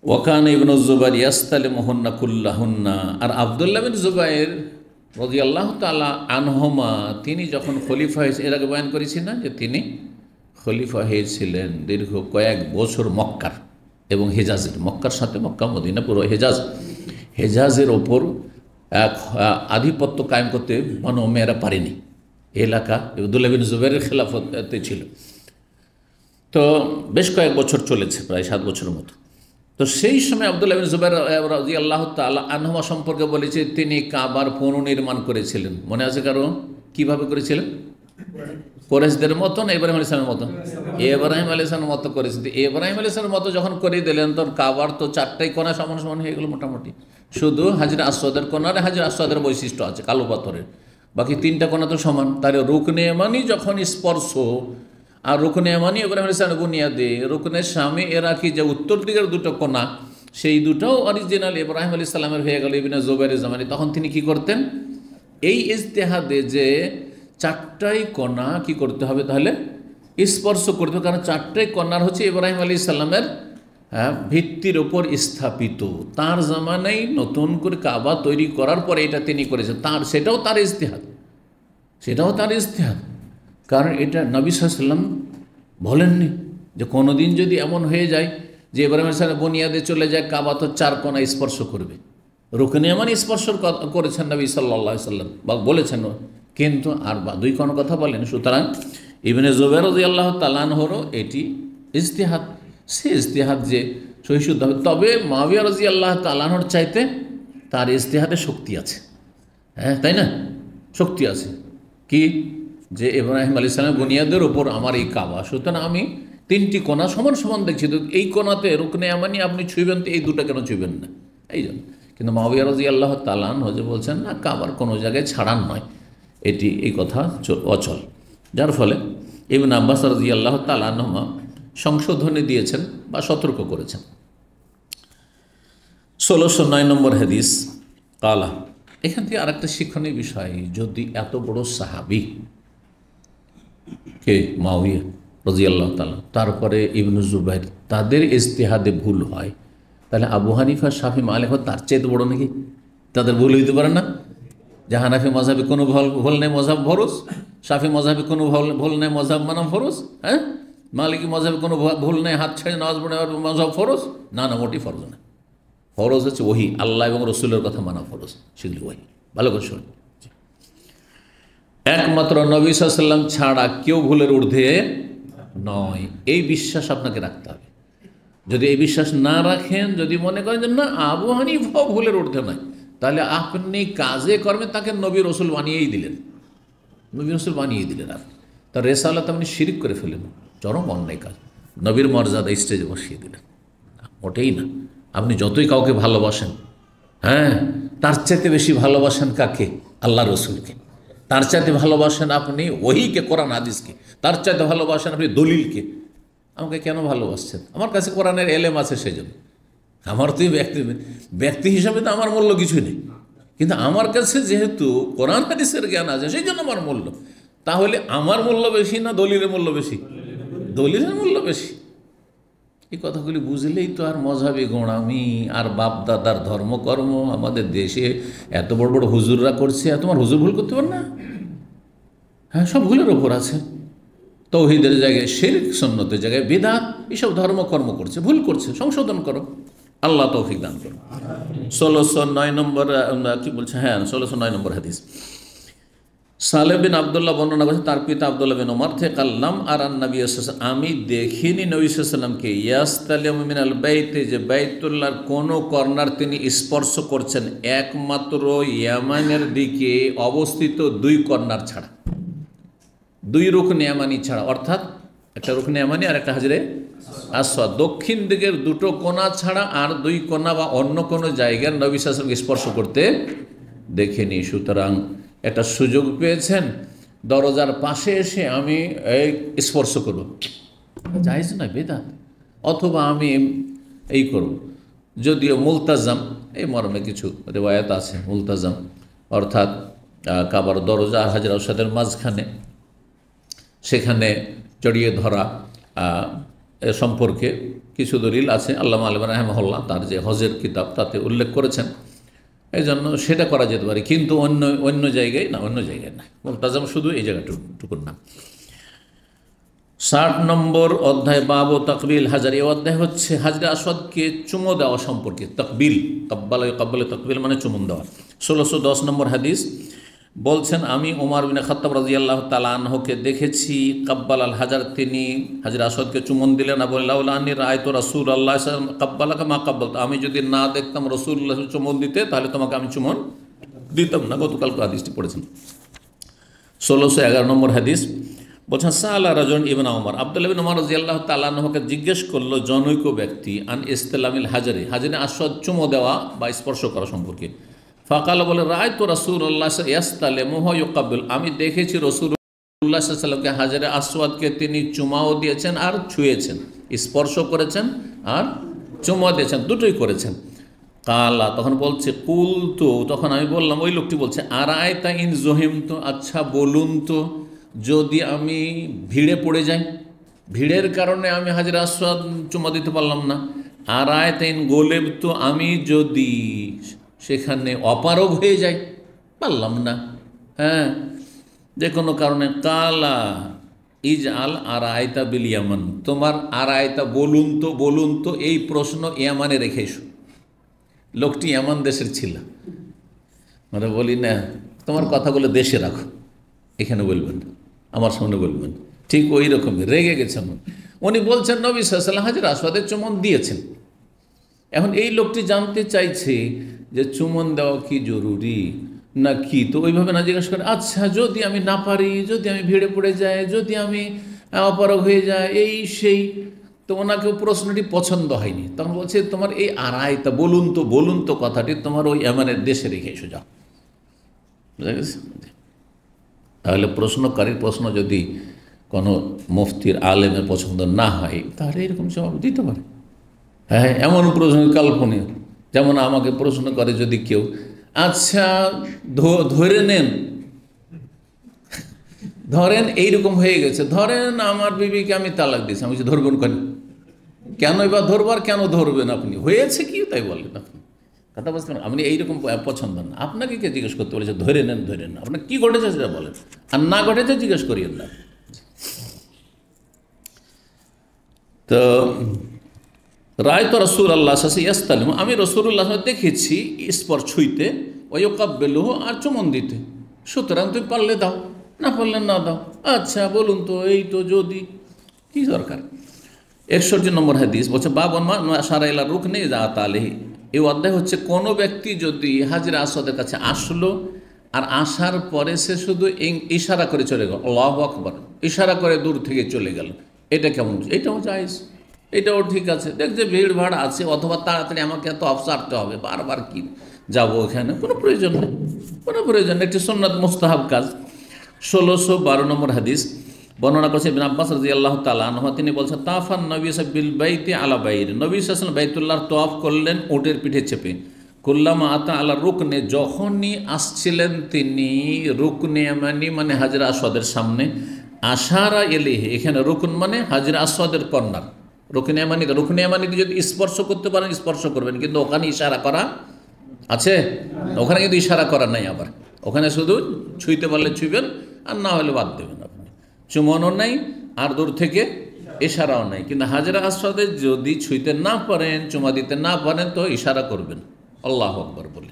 A: ওয়াকান ইবনে জুবাইর ইয়াস্তালিমুহুন্না কুল্লাহুন্না, আর আব্দুল্লাহ বিন জুবাইর রাদিয়াল্লাহু তাআলা আনহুমা, তিনি যখন খলিফা হয়েছে, এর আগে বয়ান করেছি না যে তিনি খলিফা হয়েছিলেন দীর্ঘ কয়েক বছর মক্কার এবং হেজাজের, মক্কার সাথে মক্কা মদিনা পুরো হেজাজের ওপর এক আধিপত্য কায়েম করতে বনু উমাইয়া পারেনি। এলাকা আব্দুল্লাহ বিন জুবাইরের খেলাফতে ছিল। তো বেশ কয়েক বছর চলেছে, প্রায় 7 বছরের মতো। তো সেই সময় আব্দুল্লাহ বিন জুবাইর রাদিয়াল্লাহু তাআলা আনহুমা সম্পর্কে বলেছে তিনি কাবার পুনর্নির্মাণ করেছিলেন। মনে আছে কারো? কিভাবে করেছিলেন? কুরাইশদের মতন, ইব্রাহিম আলাইহিস সালামের মতন। ইব্রাহিম আলাইহিস সালামের মতো করেছেন। ইব্রাহিম আলাইহিস সালামের মতো যখন করে দিলেন, তখন কাবার তো 4টাই কোণা সমান সমান হয়ে গেল মোটামুটি। শুধু হাজরে আসওয়াদের কোণারে হাজরে আসওয়াদের বৈশিষ্ট্য আছে কালো পাথরের, বাকি 3টা কোণা তো সমান। তার রুকনে ইয়ামানি যখন স্পর্শ আর রুকনে ইয়ামানি ইব্রাহিম আলাইহিস সালামের বুনিয়াদে রুকনে শামে ইরাকি যে উত্তর দিকের দুটো কোণা, সেই দুটোও অরিজিনাল ইব্রাহিম আলাইহিস সালামের হয়ে গেল ইবনে জুবাইরের জামানে। তখন তিনি কি করতেন? এই ইজতিহাদে যে চারটাই কোণা কি করতে হবে, তাহলে স্পর্শ করতে হবে, কারণ চারটাই কোণার হচ্ছে ইব্রাহিম আলাইহিস সালামের ভিত্তির ওপর স্থাপিত। তার জামানায় নতুন করে কাবা তৈরি করার পরে এটা তিনি করেছেন, সেটাও তার ইজতিহাদ, কারণ এটা নবী সাল্লাল্লাহু আলাইহি ওয়াসাল্লাম বলেননি যে কোনো দিন যদি এমন হয়ে যায় যে ইব্রাহিম আলাইহিস সালামের বুনিয়াদে চলে যায়, কাবা তো চার কোণা স্পর্শ করবে। রুকনে ইয়ামানি স্পর্শ করেছেন নবী সাল্লাল্লাহু আলাইহি ওয়াসাল্লাম বা বলেছেন, কিন্তু আর দুই কোনো কথা বলেন। সুতরাং ইবনে জুবাইর রাদিয়াল্লাহু তাআলা আনহুরও এটি ইজতিহাদ, সে ইজতিহাদ যে সহিশুদ্ধ হবে। তবে মুআবিয়া রাদিয়াল্লাহু তাআলা আনহুর চাইতে তার ইজতিহাদে শক্তি আছে, হ্যাঁ তাই না? শক্তি আছে কি, যে ইব্রাহিম আলাইহিস সালামের বুনিয়াদের ওপর আমার এই কাবা, সুতরাং আমি তিনটি কোণা সমান সমান দেখছি, তো এই কোণাতে রুকনে ইয়ামানি আপনি ছুঁইবেন, তো এই দুটো কেন ছুঁইবেন না, এই জন্য। কিন্তু মুআবিয়া রাদিয়াল্লাহু তাআলা আনহু যে বলছেন না, কাবার কোনো জায়গায় ছাড়ান নয়, এই কথা অচল। যার ফলে ইবনে আব্বাস রাদিয়াল্লাহু তাআলা আনহুমা সংশোধনী দিয়েছেন বা সতর্ক করেছেন। 1609 নম্বর হাদিস কালা। এখান থেকে আরেকটা শিক্ষণীয় বিষয়, যদি এত বড় সাহাবী কে মুআবিয়া রাদিয়াল্লাহু তাআলা, তারপরে ইবনে জুবাইর, তাদের ইজতিহাদে ভুল হয়, তাহলে আবু হানিফা, শাফি, মালিক তার চাইতে বড় নাকি? তাদের ভুল হইতে পারে না? যে হানাফি মজাবে কোনো ভুল নেই, মজাব ফরজ। শাফি মজাবে কোনো ভুল নেই, মজাব মানা ফরজ। হ্যাঁ, মালিকি মজাবে কোনো ভুল নেই, হাত ছেড়ে নামাজ পড়ে মজাব ফরজ। না, মোটেই ফরজ না। ফরজ হচ্ছে ওহী, আল্লাহ এবং রসুলের কথা মানা ফরজ, সেগুলি ওহী। ভালো করে শুনুন, একমাত্র নবী সাল্লাল্লাহু আলাইহি ওয়াসাল্লাম ছাড়া কেউ ভুলের ঊর্ধ্বে নয়, এই বিশ্বাস আপনাকে রাখতে হবে। যদি এই বিশ্বাস না রাখেন, যদি মনে করেন যে না আবু হানিফা ভুলের ঊর্ধ্বে নয়, তাহলে আপনি কাজে কর্মে তাকে নবী রসুল বানিয়েই দিলেন, আপনি তার রেসালাত আপনি শিরিক করে ফেলেন, চরম অন্যায় কাজ। নবীর মর্যাদা স্টেজে বসিয়ে দিলেন, মোটেই না। আপনি যতই কাউকে ভালোবাসেন, হ্যাঁ, তার চাইতে বেশি ভালোবাসেন কাকে? আল্লাহ রসুলকে। তার চাইতে ভালোবাসেন আপনি ওহীকে, কোরআন হাদিসকে। তার চাইতে ভালোবাসেন আপনি দলিলকে। আমাকে কেন ভালোবাসছেন? আমার কাছে কোরআনের এলেম আছে, সেই জন্য। আমার তো ব্যক্তি হিসাবে তো আমার মূল্য কিছুই নেই, কিন্তু আমার কাছে যেহেতু কোরআন হাদিসের জ্ঞান আছে, সেই জন্য আমার মূল্য। তাহলে আমার মূল্য বেশি না দলিলের মূল্য বেশি? দলিলের মূল্য বেশি। এই কথাগুলি বুঝলেই তো আর মজহাবি গোঁড়ামি আর বাপ দাদার ধর্মকর্ম আমাদের দেশে এত বড় বড় হুজুররা করছে, তোমার হুজুর ভুল করতে পারে না? হ্যাঁ, সব ভুলের ওপর আছে। তৌহিদের জায়গায় শিরক, সুন্নতের জায়গায় বিদআত, এসব ধর্মকর্ম করছে, ভুল করছে, সংশোধন করো, আল্লাহ তৌফিক দান করো। 1609 নম্বর কি বলছে? হ্যাঁ, 1609 নম্বর হাদিস। সালেহ বিন আবদুল্লাহ বর্ণনা করেছে তার পিতা আবদুল্লাহ বিন ওমর থেকে, কাল্লাম আর নবী সাল্লাল্লাহু আলাইহি ওয়াসাল্লাম, আমি দেখিনি নবী সাল্লাল্লাহু আলাইহি ওয়াসাল্লামকে ইয়াস্তালিমু মিনাল বাইতে, যে বাইতুল্লাহর কোনো কর্নার তিনি স্পর্শ করছেন, একমাত্র ইয়ামানের দিকে অবস্থিত দুই কর্নার ছাড়া, দুই রুকনে ইয়ামানি ছাড়া, অর্থাৎ একটা রুকনে ইয়ামানি আর একটা হাজরে আসওয়াদ, দক্ষিণ দিকের দুটো কোণা ছাড়া আর দুই কোণা বা অন্য কোনো জায়গার নবী সাল্লাল্লাহু আলাইহি ওয়াসাল্লামকে স্পর্শ করতে দেখেনি। সুতরাং একটা সুযোগ পেয়েছেন, দরজার পাশে এসে আমি এই স্পর্শ করব, জায়েজ না, বেদাত। অথবা আমি এই করব, যদিও মুলতাজাম, এই মর্মে কিছু রিওয়ায়াত আছে, মুলতাজাম অর্থাৎ কাবার দরজা আর হাজরা আসওয়াদের মাঝখানে, সেখানে জড়িয়ে ধরা, এ সম্পর্কে কিছু দলিল আছে। আল্লামা আলবানী রাহিমাহুল্লাহ তার যে হজের কিতাব তাতে উল্লেখ করেছেন, এই জন্য সেটা করা যেতে পারে, কিন্তু অন্য জায়গায় না, অন্য জায়গায় না, মুলতাজাম শুধু এই জায়গাটুকুর না। 60 নম্বর অধ্যায় বাবু তাকবিল হাজার। এই অধ্যায় হচ্ছে হাজরে আসওয়াদকে চুমো দেওয়া সম্পর্কে। তাকবিল, কাব্বালে তাকবিল মানে চুমুন দেওয়া। 1610 নম্বর হাদিস বলছেন, আমি ওমর বিন খাত্তাব রাদিয়াল্লাহু তাআলা আনহুকে দেখেছি কাব্বাল আল হাজার, তিনি হাজরে আসওয়াদকে চুমন দিলেন। লাউলা আন্নী রাআইতু রাসূলুল্লাহ সাল্লাল্লাহু আলাইহি ওয়াসাল্লাম কাব্বালাকা মা কাব্বালতু, আমি যদি না দেখতাম রাসূলুল্লাহ চুমন দিতে, তাহলে তোমাকে আমি চুমন দিতাম না। গতকাল হাদিসটি পড়েছেন। 1611 নম্বর হাদিস বলছেন, সাআলা রাজুল ইবনে ওমর, আব্দুল্লাহ বিন ওমর রাদিয়াল্লাহু তাআলা আনহুকে জিজ্ঞেস করলো জনৈক ব্যক্তি, আন ইসতিলামিল হাজারি, হাজরে আসওয়াদ চুমো দেওয়া বা স্পর্শ করা সম্পর্কে। ফাকাল, বলে, রাআইতু রাসূলুল্লাহ ইয়াসতালিমুহু ওয়া ইউকাব্বিল, আমি দেখেছি রাসূলুল্লাহ রাসূলুল্লাহ সাল্লাল্লাহু আলাইহি ওয়াসাল্লামকে হাজরে আসওয়াদকে তিনি চুমাও দিয়েছেন আর ছুঁয়েছেন, স্পর্শ করেছেন আর চুমা দিয়েছেন, দুটোই করেছেন। কালা, তখন বলছে কুল তো, তখন আমি বললাম, ওই লোকটি বলছে আরায়তা ইন জহিম তো, আচ্ছা বলুন তো যদি আমি ভিড়ে পড়ে যাই, ভিড়ের কারণে আমি হাজরে আসওয়াদ চুমা দিতে পারলাম না। আরায়তা ইন গোলেব তো, আমি যদি সেখানে অপারগ হয়ে যাই, পারলাম না, হ্যাঁ, যে কোনো কারণে। কালা ইজ আল আর আয়তা বিল ইয়ামান, তোমার আর আয়তা বলুন তো, বলুন তো এই প্রশ্ন ইয়ামানে রেখে এসো। লোকটি ইয়ামান দেশের ছিল, মানে বলি না তোমার কথাগুলো দেশে রাখো, এখানে বলবেন না, আমার সামনে বলবেন। ঠিক ওই রকমই রেগে গেছেন উনি। বলছেন নবী সাল্লাল্লাহু আলাইহি ওয়াসাল্লাম হাজরে আসওয়াদের চুমন দিয়েছেন। এখন এই লোকটি জানতে চাইছে যে চুমন দেওয়া কি জরুরি না কি, তো ওইভাবে না জিজ্ঞাসা করে, আচ্ছা যদি আমি না পারি, যদি আমি ভিড়ে পড়ে যাই, যদি আমি অপারগ হয়ে যায়, এই সেই। তো ওনাকে প্রশ্নটি পছন্দ হয়নি, তখন বলছে তোমার এই আড়াইটা বলুন তো, বলুন তো কথাটি তোমার ওই ইয়ামানের দেশে রেখে এসো, যাও। বুঝা গেছে? তাহলে প্রশ্নকারীর প্রশ্ন যদি কোনো মুফতির আলেমের পছন্দ না হয়, তাহলে এরকম জবাব দিতে পারে। হ্যাঁ, এমন প্রশ্ন কাল্পনীয়, যেমন আমাকে প্রশ্ন করে যদি কেউ, আচ্ছা ধরে নেন, ধরেন এইরকম হয়ে গেছে, ধরেন আমার বিবিকে আমি তালাক দিয়েছি, আমি ধরবেন কেন এবার ধরবার, কেন ধরবেন আপনি, হয়েছে কি তাই বলেন আপনি, কথা বুঝতে পারেন? আপনি এইরকম পছন্দ না, আপনাকে কে জিজ্ঞেস করতে বলেছে ধরে নেন, ধরে নেন, আপনার কী ঘটেছে সেটা বলেন, আর না ঘটেছে জিজ্ঞেস করিয়েন না। তো রায়ত রাসূলুল্লাহ ইয়াসতালিমু, আমি রাসূলুল্লাহ দেখেছি স্পর্শ ছুঁইতে, ওয়ায়ুকাব্বিলুহু আর চুমন দিতে, সুতরাং তুমি পারলে দাও, না পারলে না দাও। আচ্ছা বলুন তো, এই তো যদি কি দরকার। 61 নম্বর হাদিস বলছে বাবুন মা আশারা ইলা রুকনি যাত আলাইহি, এই অধ্যায় হচ্ছে কোনো ব্যক্তি যদি হাজরে আসওয়াদের কাছে আসলো আর আসার পরে সে শুধু ইশারা করে চলে গেল, আল্লাহু আকবার, ইশারা করে দূর থেকে চলে গেল, এটা কেমন? এটাও জায়েজ, এটাও ঠিক আছে। দেখছে ভিড় ভাড় আছে, অথবা তাড়াতাড়ি আমাকে এত আফসারতে হবে, বারবার কি যাবো ওখানে, কোনো প্রয়োজন নেই, কোনো প্রয়োজন নেই, একটি সুন্নাত মুস্তাহাব কাজ। 1612 নম্বর হাদিস বর্ণনা করছে ইবনে আব্বাস রাদিয়াল্লাহু তাআলা আনহু, তিনি বলছেন তাফান নবী বিল বাইতি আলা বাইর, নবী সাল্লাল্লাহু আলাইহি ওয়াসাল্লাম বাইতুল্লাহর তওয়াফ করলেন উটের পিঠে চেপে। কুল্লামা আতা আলা রুকনে, যখনই আসছিলেন তিনি রুকনে ইয়ামানি মানে হাজরে আসওয়াদের সামনে, আশারা ইলাইহি, এখানে রুকন মানে হাজরে আসওয়াদের কর্নার, রুকনে ইয়ামানিকে যদি স্পর্শ করতে পারেন স্পর্শ করবেন, কিন্তু ওখানে ইশারা করা আছে, ওখানে কিন্তু ইশারা করা নাই, আবার ওখানে শুধু ছুঁইতে পারলে ছুঁইবেন, আর না হলে বাদ দেবেন আপনি। চুমনও নাই আর দূর থেকে ইশারাও নাই, কিন্তু হাজরে আসওয়াদে যদি ছুঁইতে না পারেন, চুমা দিতে না পারেন, তো ইশারা করবেন আল্লাহু আকবার বলে।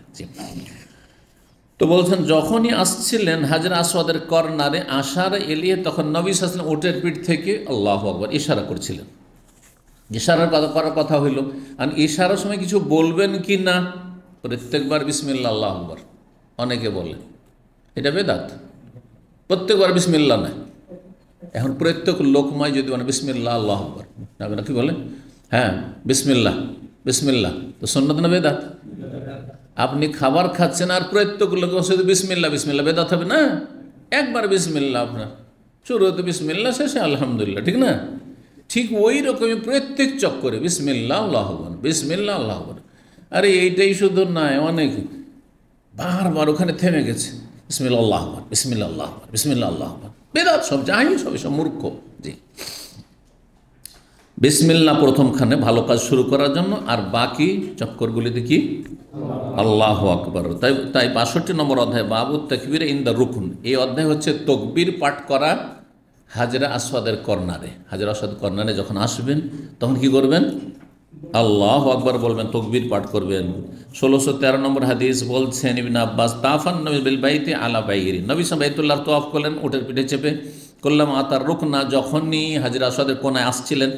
A: তো বলছেন যখনই আসছিলেন হাজরে আসওয়াদের কর্নারে আশারা এলিয়ে, তখন নবী সাল্লাল্লাহু আলাইহি ওয়াসাল্লাম উটের পিঠ থেকে আল্লাহু আকবার ইশারা করছিলেন। ইশারার করার কথা হইল, আর ইশারার সময় কিছু বলবেন কি না, প্রত্যেকবার বিসমিল্লাহ আল্লাহু আকবার, অনেকে বলে এটা বেদাত, প্রত্যেকবার বিসমিল্লাহ নয়। এখন প্রত্যেক লোকমায় যদি মানে বিসমিল্লাহ আল্লাহু আকবার, না কি বলে, হ্যাঁ বিসমিল্লাহ বিসমিল্লাহ, তো সুন্নাত না বেদাত? আপনি খাবার খাচ্ছেন আর প্রত্যেক লোক শুধু বিসমিল্লাহ বিসমিল্লাহ, বেদাত হবে না? একবার বিসমিল্লাহ আপনার, শুরুতে বিসমিল্লাহ, শেষে আলহামদুলিল্লাহ, ঠিক না? ঠিক ওই রকমই প্রত্যেক চক্করে বিসমিল্লাহ আল্লাহু আকবার, বিসমিল্লাহ আল্লাহু আকবার। আরে এইটাই শুধু নয়, অনেক বারবার ওখানে থেমে গেছে, বিসমিল্লাহ আল্লাহু আকবার, বিসমিল্লাহ আল্লাহু আকবার, বিসমিল্লাহ আল্লাহু আকবার, বেদাত সব, যাই সব মূর্খ। জি, বিসমিল্লাহ প্রথমখানে ভালো কাজ শুরু করার জন্য, আর বাকি চক্করগুলিতে কি আল্লাহু আকবার। তাই 62 নম্বর অধ্যায় বাবু তাকবীর ইন দ্য রুকুন, এই অধ্যায় হচ্ছে তকবীর পাঠ করা হাজরে আসওয়াদের কর্নারে। হাজরে আসওয়াদ কর্নারে যখন আসবেন তখন কি করবেন? আল্লাহু আকবার বলবেন, তকবীর পাঠ করবেন। 1613 নম্বর হাদিস বলছেন ইবনে আব্বাস তাফান নবী বিল বাইতি আলা বাইরি, নবী সাল্লাল্লাহু বাইতুল্লাহ তওয়াফ করলেন উটের পিঠে চেপে। করলাম আতার রুকনা, যখনই হাজরে আসওয়াদের কোনায় আসছিলেন,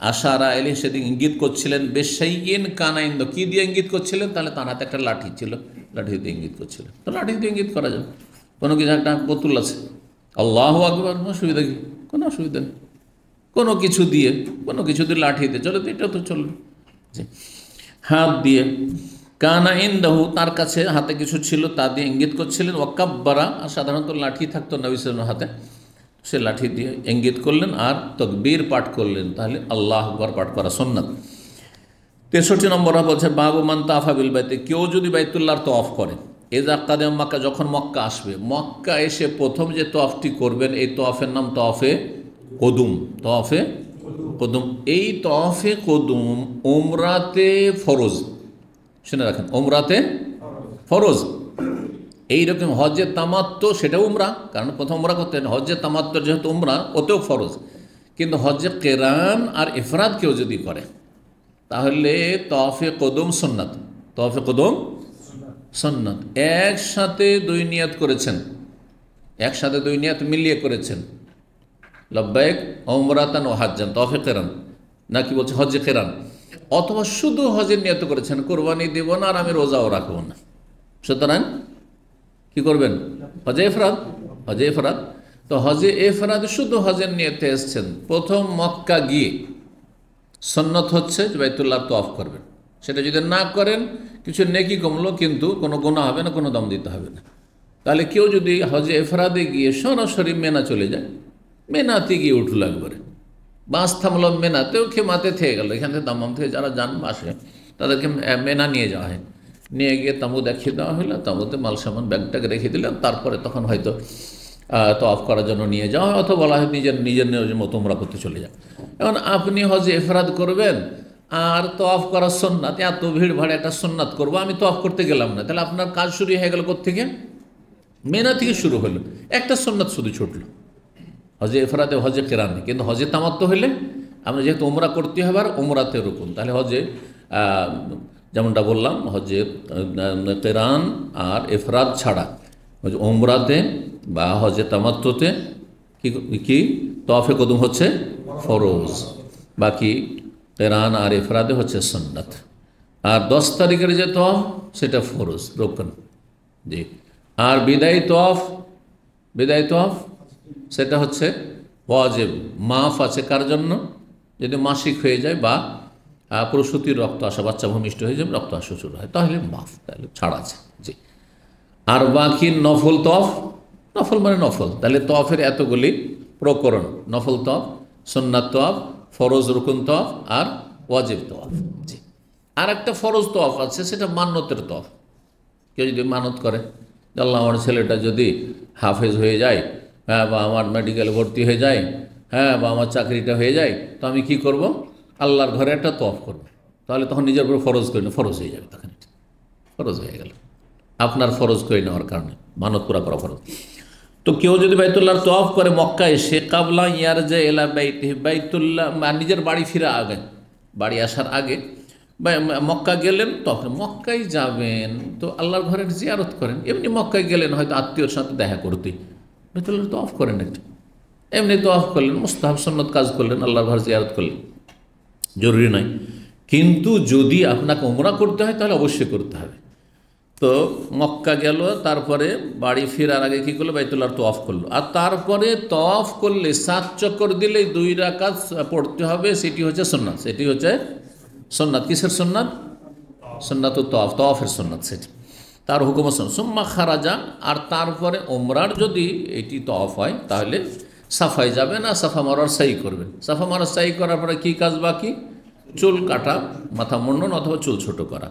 A: আশারা এলি সেদিন ইঙ্গিত করছিলেন, বেশাইয়িন কানাইন্দ, কি দিয়ে ইঙ্গিত করছিলেন? তাহলে তার হাতে একটা লাঠি ছিল, লাঠি দিয়ে ইঙ্গিত করছিলেন। তো লাঠি দিয়ে ইঙ্গিত করা যাবে, কোনো কিছু একটা বোতল আছে, আল্লাহু আকবার, অসুবিধা কি? কোনো অসুবিধা নেই, কোনো কিছু দিয়ে লাঠি দিয়ে চলে, তো এটা তো চলবে। হাত দিয়ে কানা ইনদাহু, তার কাছে হাতে কিছু ছিল, তা দিয়ে ইঙ্গিত করছিলেন। ওয়াকাব্বারা, আর সাধারণত লাঠি থাকতো নবী সাল্লাল্লাহু আলাইহি ওয়াসাল্লামের হাতে, সে লাঠি দিয়ে ইঙ্গিত করলেন আর তকবীর পাঠ করলেন, তাহলে আল্লাহু আকবার পাঠ করা সুন্নাত। 63 নম্বর বলছে বাবু মান তাফা বিল বাইতে, কেউ যদি বাইতুল্লাহর তওয়াফ করে, এজা কাদেম মক্কা, যখন মক্কা আসবে, মক্কা এসে প্রথম যে তওয়াফটি করবেন এই তওয়াফের নাম তওয়াফে কদুম। তওয়াফে কদুম, এই তওয়াফে কদুম উমরাতে ফরজ, শুনে রাখেন, উমরাতে ফরজ। এইরকম হজ্জে তামাত্তু সেটাও উমরা, কারণ প্রথম উমরা করতে হয়। হজ্জে তামাত্তু যেহেতু উমরা, ওতেও ফরজ। কিন্তু হজ্জে কেরান আর ইফরাদ কেউ যদি করে তাহলে তওয়াফে কদুম সুন্নাত। তওয়াফে কদুম সুন্নাত। একসাথে দুই নিয়ত করেছেন, একসাথে দুই নিয়ত মিলিয়ে করেছেন, লব্বাইক উমরাতান ওয়া হাজ্জান, তওয়াফে কেরান নাকি বলছে হজ্জে কেরান, অথবা শুধু হজের নিয়ত করেছেন কোরবানি দেব না আর আমি রোজাও রাখবো না, সুতরাং কি করবেন? হজে ইফরাদ। হজে ইফরাদ, তো হজে ইফরাদ শুধু হজের নিয়তে এসছেন, প্রথম মক্কা গিয়ে সুন্নত হচ্ছে যে বাইতুল্লাহর তওয়াফ করবেন। সেটা যদি না করেন কিছু নেকি কমলো, কিন্তু কোনো গুনাহ হবে না, কোনো দাম দিতে হবে না। তাহলে কেউ যদি হজে ইফরাদে গিয়ে সরাসরি মেনা চলে যায়, মেনাতে গিয়ে উঠল একবারে, বাস থামলো মেনাতেও, খেমাতে থেকে গেল, এখান থেকে দামাম থেকে যারা যান বাসে তাদেরকে মেনা নিয়ে যাওয়া হয়, নিয়ে গিয়ে তাঁবু দেখিয়ে দেওয়া হলো, তাঁবুতে মাল সামান ব্যাগটাকে রেখে দিলাম, তারপরে তখন হয়তো তওয়াফ করার জন্য নিয়ে যাওয়া হয়, অথবা বলা হয় নিজের নিজের মতো উমরা করতে চলে যান। এখন আপনি হজে ইফরাদ করবেন আর তওয়াফ করার সুন্নাত, এত ভিড় ভাড়ে একটা সুন্নাত করবো, আমি তওয়াফ করতে গেলাম না, তাহলে আপনার কাজ শুরু হয়ে গেল কোত্থেকে? মেনা থেকে শুরু হলো, একটা সুন্নাত শুধু ছুটলো হজে ইফরাদে, হজে কেরানে। কিন্তু হজে তামাত্তু হইলে আমরা যেহেতু উমরা করতে হবে আর উমরাতে রুকুন, তাহলে হজে যেমনটা বললাম হজে কেরান আর ইফরাদ ছাড়া হজে উমরাতে বা হজে তামাত্তুতে কি তওয়াফে কদুম হচ্ছে ফরজ, বাকি কেরান আর ইফরাদে হচ্ছে সুন্নাত। আর 10 তারিখের যে তওয়াফ সেটা ফরজ, রোকন। জি, আর বিদায়ী তওয়াফ সেটা হচ্ছে ওয়াজিব। মাফ আছে কার জন্য? যদি মাসিক হয়ে যায় বা প্রসূতির রক্ত আসা, বাচ্চা ভূমিষ্ঠ হয়ে যাবে, রক্ত আসা শুরু হয়, তাহলে মাফ, তাহলে ছাড় আছে। জি, আর বাকি নফল তওয়াফ, নফল মানে নফল, তাহলে তওয়াফের এতগুলি প্রকরণ: নফল তওয়াফ, সুন্নাত তওয়াফ, ফরজ রুকুন তওয়াফ আর ওয়াজিব তওয়াফ। জি, আর একটা ফরজ তওয়াফ আছে, সেটা মান্যতের তওয়াফ। কেউ যদি মানত করে যে আল্লাহ আমার ছেলেটা যদি হাফেজ হয়ে যায়, হ্যাঁ, বা আমার মেডিকেলে ভর্তি হয়ে যায়, হ্যাঁ, বা আমার চাকরিটা হয়ে যায়, তো আমি কি করব? আল্লাহর ঘরে একটা তওয়াফ করব। তাহলে তখন নিজের উপর ফরজ করে না, ফরজ হয়ে যাবে, তখন ফরজ হয়ে গেল, আপনার ফরজ করে নেওয়ার কারণে মানত পুরা করা ফরজ। তো কেউ যদি বাইতুল্লাহর তওয়াফ করে মক্কা এসে, কাবলা ইয়ারজা ইলা বাইতিহি, বাইতুল্লাহ নিজের বাড়ি ফিরে আগে, বাড়ি আসার আগে মক্কা গেলেন, তখন মক্কায় যাবেন তো আল্লাহর ঘরের জিয়ারত করেন। এমনি মক্কায় গেলেন হয়তো আত্মীয়র সাথে দেখা করতে, বাইতুল্লাহর তওয়াফ করেন একটা, এমনি তওয়াফ করলেন, মুস্তাহাব সুন্নত কাজ করলেন, আল্লাহর ঘর জিয়ারত করলেন, জরুরি নয়। কিন্তু যদি আপনাকে উমরা করতে হয় তাহলে অবশ্যই করতে হবে। তো মক্কা গেল, তারপরে বাড়ি ফেরার আগে কী করলো? বাইতুল্লাহর তওয়াফ করলো। আর তারপরে তওয়াফ করলে 7 চক্কর দিলে 2 রাকাত পড়তে হবে, সেটি হচ্ছে সুন্নাত। সেটি হচ্ছে সুন্নাত। কিসের সুন্নাত? সুন্নাত তওয়াফ, তওয়াফের সুন্নাত সেটি, তার হুকুম সুম্মা খারাজা। আর তারপরে উমরার যদি এটি তওয়াফ হয় তাহলে সাফাই যাবে না, সাফা মারার সাই করবেন। সাফা মারার সাই করার পরে কী কাজ বাকি? চুল কাটা, মাথা মুন্ডন অথবা চুল ছোট করা।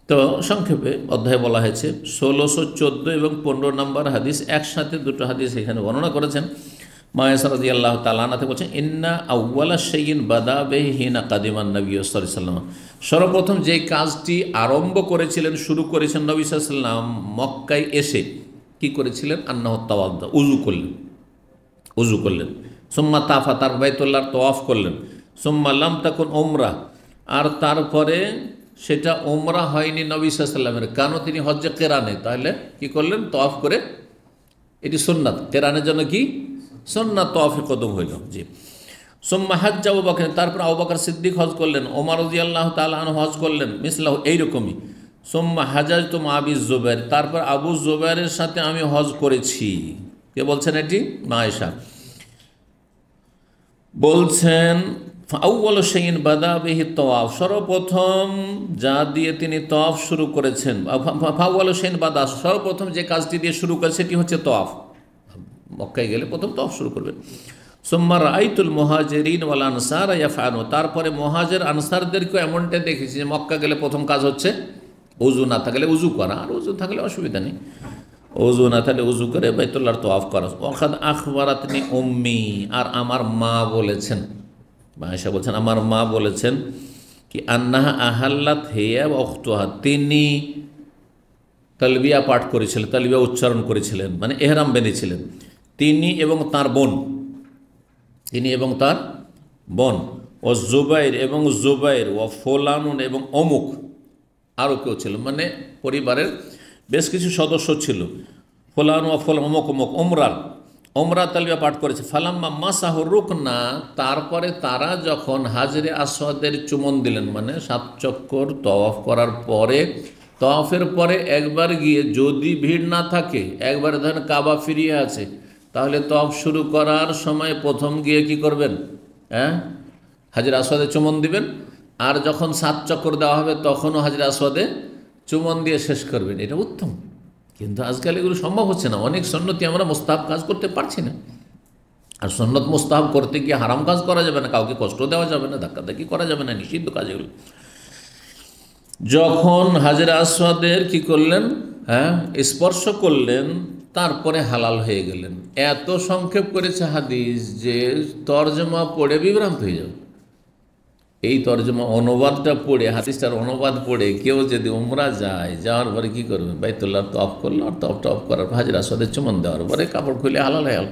A: তো সংক্ষেপে অধ্যায় বলা হয়েছে 1614 এবং 15 নম্বর হাদিস, একসাথে দুটো হাদিস এখানে বর্ণনা করেছেন। মায়েশা রাদিয়াল্লাহু তাআলা আনহা বলছেন, ইন্না আউওয়ালা শাইইন বাদা বিহি হিনা কাদিমান নবী সাল্লাল্লাহু আলাইহি ওয়াসাল্লাম, সর্বপ্রথম যে কাজটি আরম্ভ করেছিলেন, শুরু করেছেন নবী সাল্লাল্লাহু আলাইহি ওয়াসাল্লাম মক্কায় এসে, কি করেছিলেন? আন্নাহু তাওয়াদ্দা, উযু করলেন। সুম্মা তাফা, তার বাইতুল্লাহর তওয়াফ করলেন। সুম্মা লাম তাকুন উমরা, আর তারপরে সেটা উমরা হয়নি নবী সাল্লাল্লাহু আলাইহি ওয়াসাল্লামের, কারণ তিনি হজ্জে কেরানে, তাহলে কি করলেন? তওয়াফ করে, এটি সুন্নাত, কেরানের জন্য কি সুন্নাত, তওয়াফে কদম হইল। জি, সুম্মা হাজ্জা আবু বকর, তারপর আবু বকর সিদ্দিক হজ করলেন, ওমর রাদিয়াল্লাহু তাআলা আনহু হজ করলেন, মিসলাহু, এইরকমই। সুম্মা হাজাজতু মা আবি যুবাইর, তারপর আবু যুবাইরের সাথে আমি হজ করেছি। কে বলছেন এটি? মা আয়েশা বলছেন, আউয়ালু শাইইন বাদা বিহি তওয়াফ, সর্বপ্রথম যা দিয়ে তিনি তওয়াফ শুরু করেছেন, আউয়ালু শাইইন বাদা, সর্বপ্রথম যে কাজটি দিয়ে শুরু করে সেটি হচ্ছে তওয়াফ। মক্কায় গেলে প্রথম তওয়াফ শুরু করবেন। সুম্মা রাআইতুল মুহাজিরিন ওয়াল আনসার ইয়াফআলু, তারপরে মুহাজির আনসারদেরকে এমনটা দেখেছি যে মক্কা গেলে প্রথম কাজ হচ্ছে উজু না থাকলে উজু করা, আর উজু থাকলে অসুবিধা নেই, উজু না থাকলে উজু করে বাইতুল্লাহর তওয়াফ করা। ওয়াকাদ আখবারাতনি উম্মি, আর আমার মা বলেছেন, আয়েশা বলছেন আমার মা বলেছেন কি আন্নাহা আহাল্লাত হিয়া ওয়া উখতুহা, তিনি তালবিয়া পাঠ করেছিলেন, তালবিয়া উচ্চারণ করেছিলেন, মানে এহরাম বেঁধেছিলেন তিনি এবং তার বোন, তিনি এবং তার বোন, ও জুবাইর এবং জুবাইর, ও ফোলানুন এবং অমুক, আরও কেউ ছিল, মানে পরিবারের বেশ কিছু সদস্য ছিল। ফোলান ও ফোল অমুক অমুক ওমরা তালবিয়া পাঠ করেছে। ফালাম্মা মাসাহু রুকনা, তারপরে তারা যখন হাজরে আসওয়াদের চুমন দিলেন, মানে 7 চক্কর তওয়াফ করার পরে, তওয়াফের পরে একবার গিয়ে যদি ভিড় না থাকে, একবার ধরেন কাবা ফিরিয়ে আছে, তাহলে তওয়াফ শুরু করার সময় প্রথম গিয়ে কি করবেন, হাজরে আসওয়াদে চুমন দিবেন, আর যখন 7 চক্কর দেওয়া হবে তখনও হাজরে আসওয়াদে চুমন দিয়ে শেষ করবেন। এটা উত্তম, কিন্তু আজকাল এগুলো সম্ভব হচ্ছে না। অনেক সুন্নতি আমরা মুস্তাহাব কাজ করতে পারছি না, আর সুন্নত মুস্তাহাব করতে গিয়ে হারাম কাজ করা যাবে না, কাউকে কষ্ট দেওয়া যাবে না, ধাক্কাধাক্কি করা যাবে না, নিষিদ্ধ কাজ এগুলো। যখন হাজরে আসওয়াদের কি করলেন, স্পর্শ করলেন, তারপরে হালাল হয়ে গেলেন। এত সংক্ষেপ করেছে হাদিস যে তর্জমা পড়ে বিভ্রান্ত হয়ে যাবে। এই তর্জমা অনুবাদটা পড়ে, হাদিসটার অনুবাদ পড়ে কেউ যদি উমরা যায়, যাওয়ার পরে কী করবে, বাইতুল্লাহ তওয়াফ করলো, আর তওয়াফ করার পর হাজরে আসওয়াদের চুমন দেওয়ার পরে কাপড় খুলে হালাল হয়ে গেল।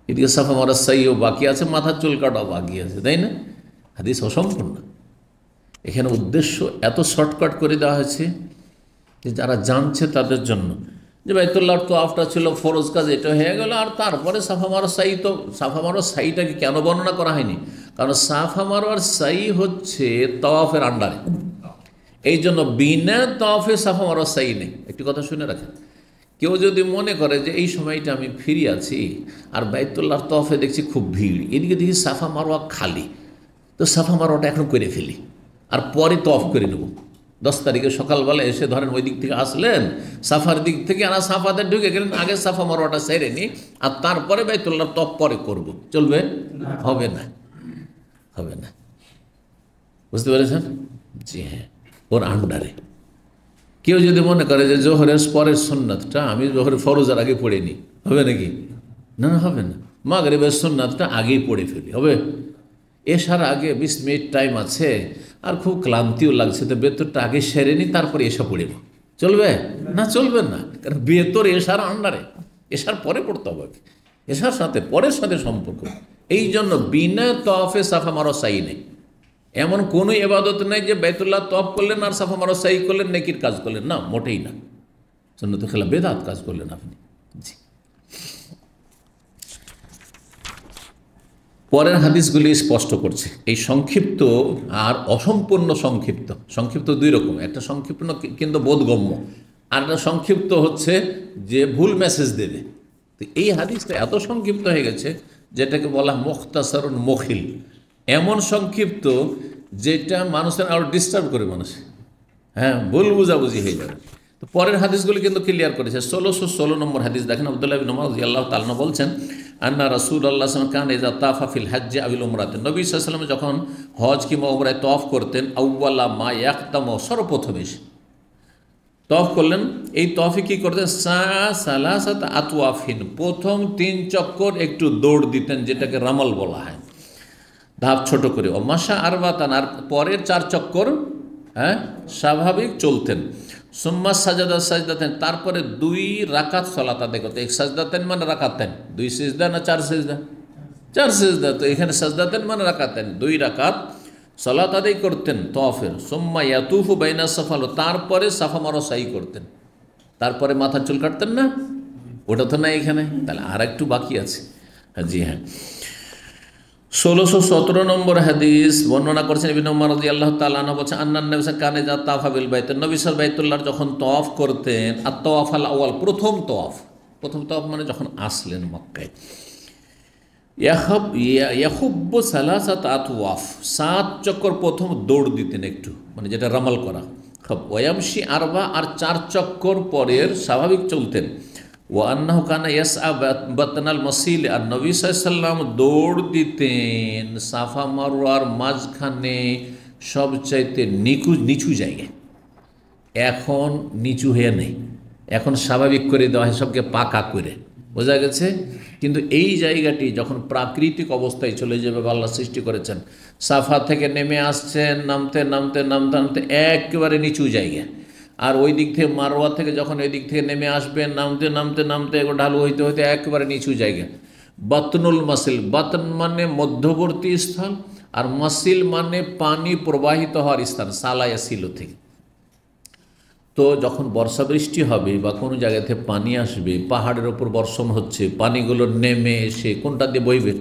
A: এদিকে সাফা মারা সাইও বাকি আছে, মাথার চুল কাটাও বাকি আছে, তাই না? হাদিস অসম্পূর্ণ। এখানে উদ্দেশ্য এত শর্টকাট করে দেওয়া হয়েছে যে যারা জানছে তাদের জন্য, যে বাইতুল্লাহর তওয়াফটা ছিল ফরজ কাজ, এটা হয়ে গেল, আর তারপরে সাফা মারোয়া সাই। তো সাফা মারোয়া সাইটাকে কেন বর্ণনা করা হয়নি? কারণ সাফা মারোয়ার সাই হচ্ছে তওয়াফের আন্ডারে, এই জন্য বিনা তওয়াফে সাফা মারোয়া সাই নেই। একটি কথা শুনে রাখেন, কেউ যদি মনে করে যে এই সময়টা আমি ফ্রি আছি আর বাইতুল্লাহর তওয়াফে দেখছি খুব ভিড়, এদিকে দেখি সাফা মারোয়া খালি, তো সাফা মারোয়াটা এখন করে ফেলি আর পরে তওয়াফ করে নেব। 10 তারিখে সকালবেলা এসে ধরেন ওই দিক থেকে আসলেন, সাফার দিক থেকে, আর সাফাতে ঢুকে গেলেন, আগে সাফা মারোয়াটা সেরে নি, আর তারপরে বাইতুল্লাহর তওয়াফ পরে করব, চলবে? হবে না, হবে না। বুঝতে পেরেছেন? জি হ্যাঁ, ওর আন্ডারে। কেউ যদি মনে করে যে জোহরের পরের সুন্নাতটা আমি জোহরের ফরজের আগে পড়ে নিই, হবে নাকি? না, হবে না। মাগরিবের সুন্নাতটা আগেই পড়ে ফেলি, হবে? এশার আগে 20 মিনিট টাইম আছে, আর খুব ক্লান্তিও লাগছে, তো বেতরটা আগে সেরে নি, তারপরে এশা পড়ে নি, চলবে? না, চলবে না। কারণ বেতর এশার আন্ডারে, এশার পরে পড়তে হবে, এশার সাথে পরের সাথে সম্পর্ক। এই জন্য বিনা তওয়াফে সাফা মারোয়া সাই নেই। এমন কোনো ইবাদত নেই যে বাইতুল্লাহ তওয়াফ করলেন আর সাফা মারোয়া সাই করলেন, নেকির কাজ করলেন, না, মোটেই না। সুন্নতের খেলাফ বেদাত কাজ করলেন আপনি। জি, পরের হাদিসগুলি স্পষ্ট করছে এই সংক্ষিপ্ত আর অসম্পূর্ণ সংক্ষিপ্ত। সংক্ষিপ্ত 2 রকম, একটা সংক্ষিপ্ত কিন্তু বোধগম্য, আর একটা সংক্ষিপ্ত হচ্ছে যে ভুল মেসেজ দেবে। তো এই হাদিসটা এত সংক্ষিপ্ত হয়ে গেছে যেটাকে বলা মুখতাসারুন মুখিল, এমন সংক্ষিপ্ত যেটা মানুষের আরও ডিস্টার্ব করে, মানুষ ভুল বুঝাবুঝি হয়ে যাবে। তো পরের হাদিসগুলি কিন্তু ক্লিয়ার করেছে। 1616 নম্বর হাদিস দেখেন, আব্দুল্লাহ ইবনে উমর রাদিয়াল্লাহু তাআলা বলছেন, আন্না রাসূলুল্লাহ সাল্লাল্লাহু আলাইহি ওয়াসাল্লাম কানা ইযা তাফা ফিল হজ্জ আবিল উমরাতে, নবী সাল্লাল্লাহু আলাইহি ওয়াসাল্লাম যখন হজ কিংবা উমরায় তওয়াফ করতেন, আউয়ালা মা ইয়াকতামু, সর্বপ্রথমে তওয়াফ করলেন, এই তওয়াফে কী করতেন, সালাসাত আতওয়াফিন, প্রথম 3 চক্কর একটু দৌড় দিতেন, যেটাকে রামাল বলা হয়, ধাপ ছোট করে। ও মাসা আরবাতান, আর পরের 4 চক্কর স্বাভাবিক চলতেন। সুম্মা সাজাদা সাজদাতেন, তারপরে 2 রাকাত সলাত আদায় করতেন। 1 সাজদাতেন মানে রাকাতেন, 2 সিজদা না 4 সিজদা? 4 সিজদা। তো এখানে সাজদাতেন মানে রাকাতেন, 2 রাকাত সলাত আদায় করতেন তওয়াফের। সুম্মা ইয়াতুফু বাইনা সাফাল, তারপরে সাফা মারোয়া সাই করতেন। তারপরে মাথার চুল কাটতেন না? ওটা তো না এখানে, তাহলে আর একটু বাকি আছে। জি হ্যাঁ, 1617 নম্বর হাদিস বর্ণনা করেছেন ইবনে উমর রাদিয়াল্লাহু তাআলা আনহু, বলছেন আন্নান নবী সাল্লাল্লাহু আলাইহি ওয়াসাল্লাম কানা ইযা তাফা বিল বাইত, নবী সাল্লাল্লাহু বাইতুল্লাহর যখন তওয়াফ করতেন, আত-তাওয়াফ আল আউয়াল, প্রথম তওয়াফ মানে যখন আসলেন মক্কায়, ইয়াহুব্বু সালাসাত আতওয়াফ, 7 চক্কর প্রথম দৌড় দিতেন একটু, মানে যেটা রামাল করা। ওয়ামশি আরবা, আর 4 চক্কর পরের স্বাভাবিক চলতেন। ও আন্নাহু কানা ইয়াসআ বাতনাল মসিল, আর নবী সাল্লাল্লাহু আলাইহি সাল্লাম দৌড় দিতেন সাফা মারওয়ার মাঝখানে সবচাইতে নিচু জায়গায়। এখন নিচু হয়ে নেই, এখন স্বাভাবিক করে দেওয়া হয় সবকে পাকা করে, বোঝা গেছে। কিন্তু এই জায়গাটি যখন প্রাকৃতিক অবস্থায় চলে যাবে, আল্লাহ সৃষ্টি করেছেন, সাফা থেকে নেমে আসছেন, নামতে নামতে নামতে নামতে একেবারে নিচু জায়গা, আর ওই দিক থেকে মারওয়া থেকে যখন ওই দিক থেকে নেমে আসবেন, নামতে নামতে নামতে ঢালু হইতে হইতে একেবারে নিচু জায়গা। বাতনুল মাসিল, বাতন মানে মধ্যবর্তী স্থান, আর মাসিল মানে পানি প্রবাহিত হওয়ার স্থান, সালায়া সিলো থেকে। তো যখন বর্ষা বৃষ্টি হবে বা কোনো জায়গা থেকে পানি আসবে, পাহাড়ের ওপর বর্ষণ হচ্ছে, পানিগুলো নেমে এসে কোনটা দিয়ে বইবে?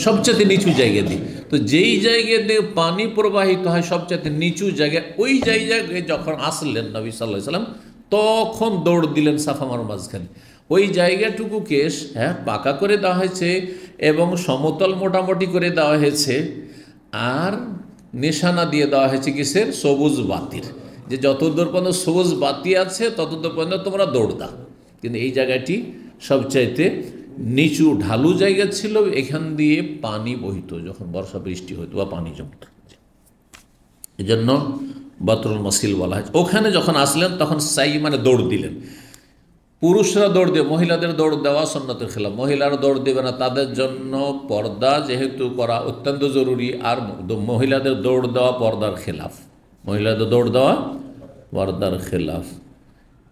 A: সবচেয়ে নিচু জায়গা দিয়ে। তো যেই জায়গা দিয়ে পানি প্রবাহিত হয় সবচেয়ে নিচু জায়গায়, ওই জায়গায় যখন আসলেন নবী সাল্লাল্লাহু আলাইহি সাল্লাম, তখন দৌড় দিলেন সাফা মারওয়ার মাঝখানে। ওই জায়গাটুকুকে পাকা করে দেওয়া হয়েছে এবং সমতল মোটামুটি করে দেওয়া হয়েছে, আর নিশানা দিয়ে দেওয়া হয়েছে কিসের? সবুজ বাতির, যে যতদূর পর্যন্ত সবুজ বাতি আছে ততদূর পর্যন্ত তোমরা দৌড় দাও। কিন্তু এই জায়গাটি সবচাইতে নিচু ঢালু জায়গা ছিল, এখান দিয়ে পানি বহিত যখন বর্ষা বৃষ্টি হতো বা পানি জমত, এই জন্য বাতরুল মাসিল বলা হয়। ওখানে যখন আসলেন তখন সাই মানে দৌড় দিলেন। পুরুষরা দৌড় দেবে, মহিলাদের দৌড় দেওয়া সুন্নতের খেলাফ, মহিলারা দৌড় দেবে না, তাদের জন্য পর্দা যেহেতু করা অত্যন্ত জরুরি, আর মহিলাদের দৌড় দেওয়া পর্দার খেলাফ, মহিলাদের দৌড় দেওয়া পর্দার খেলাফ।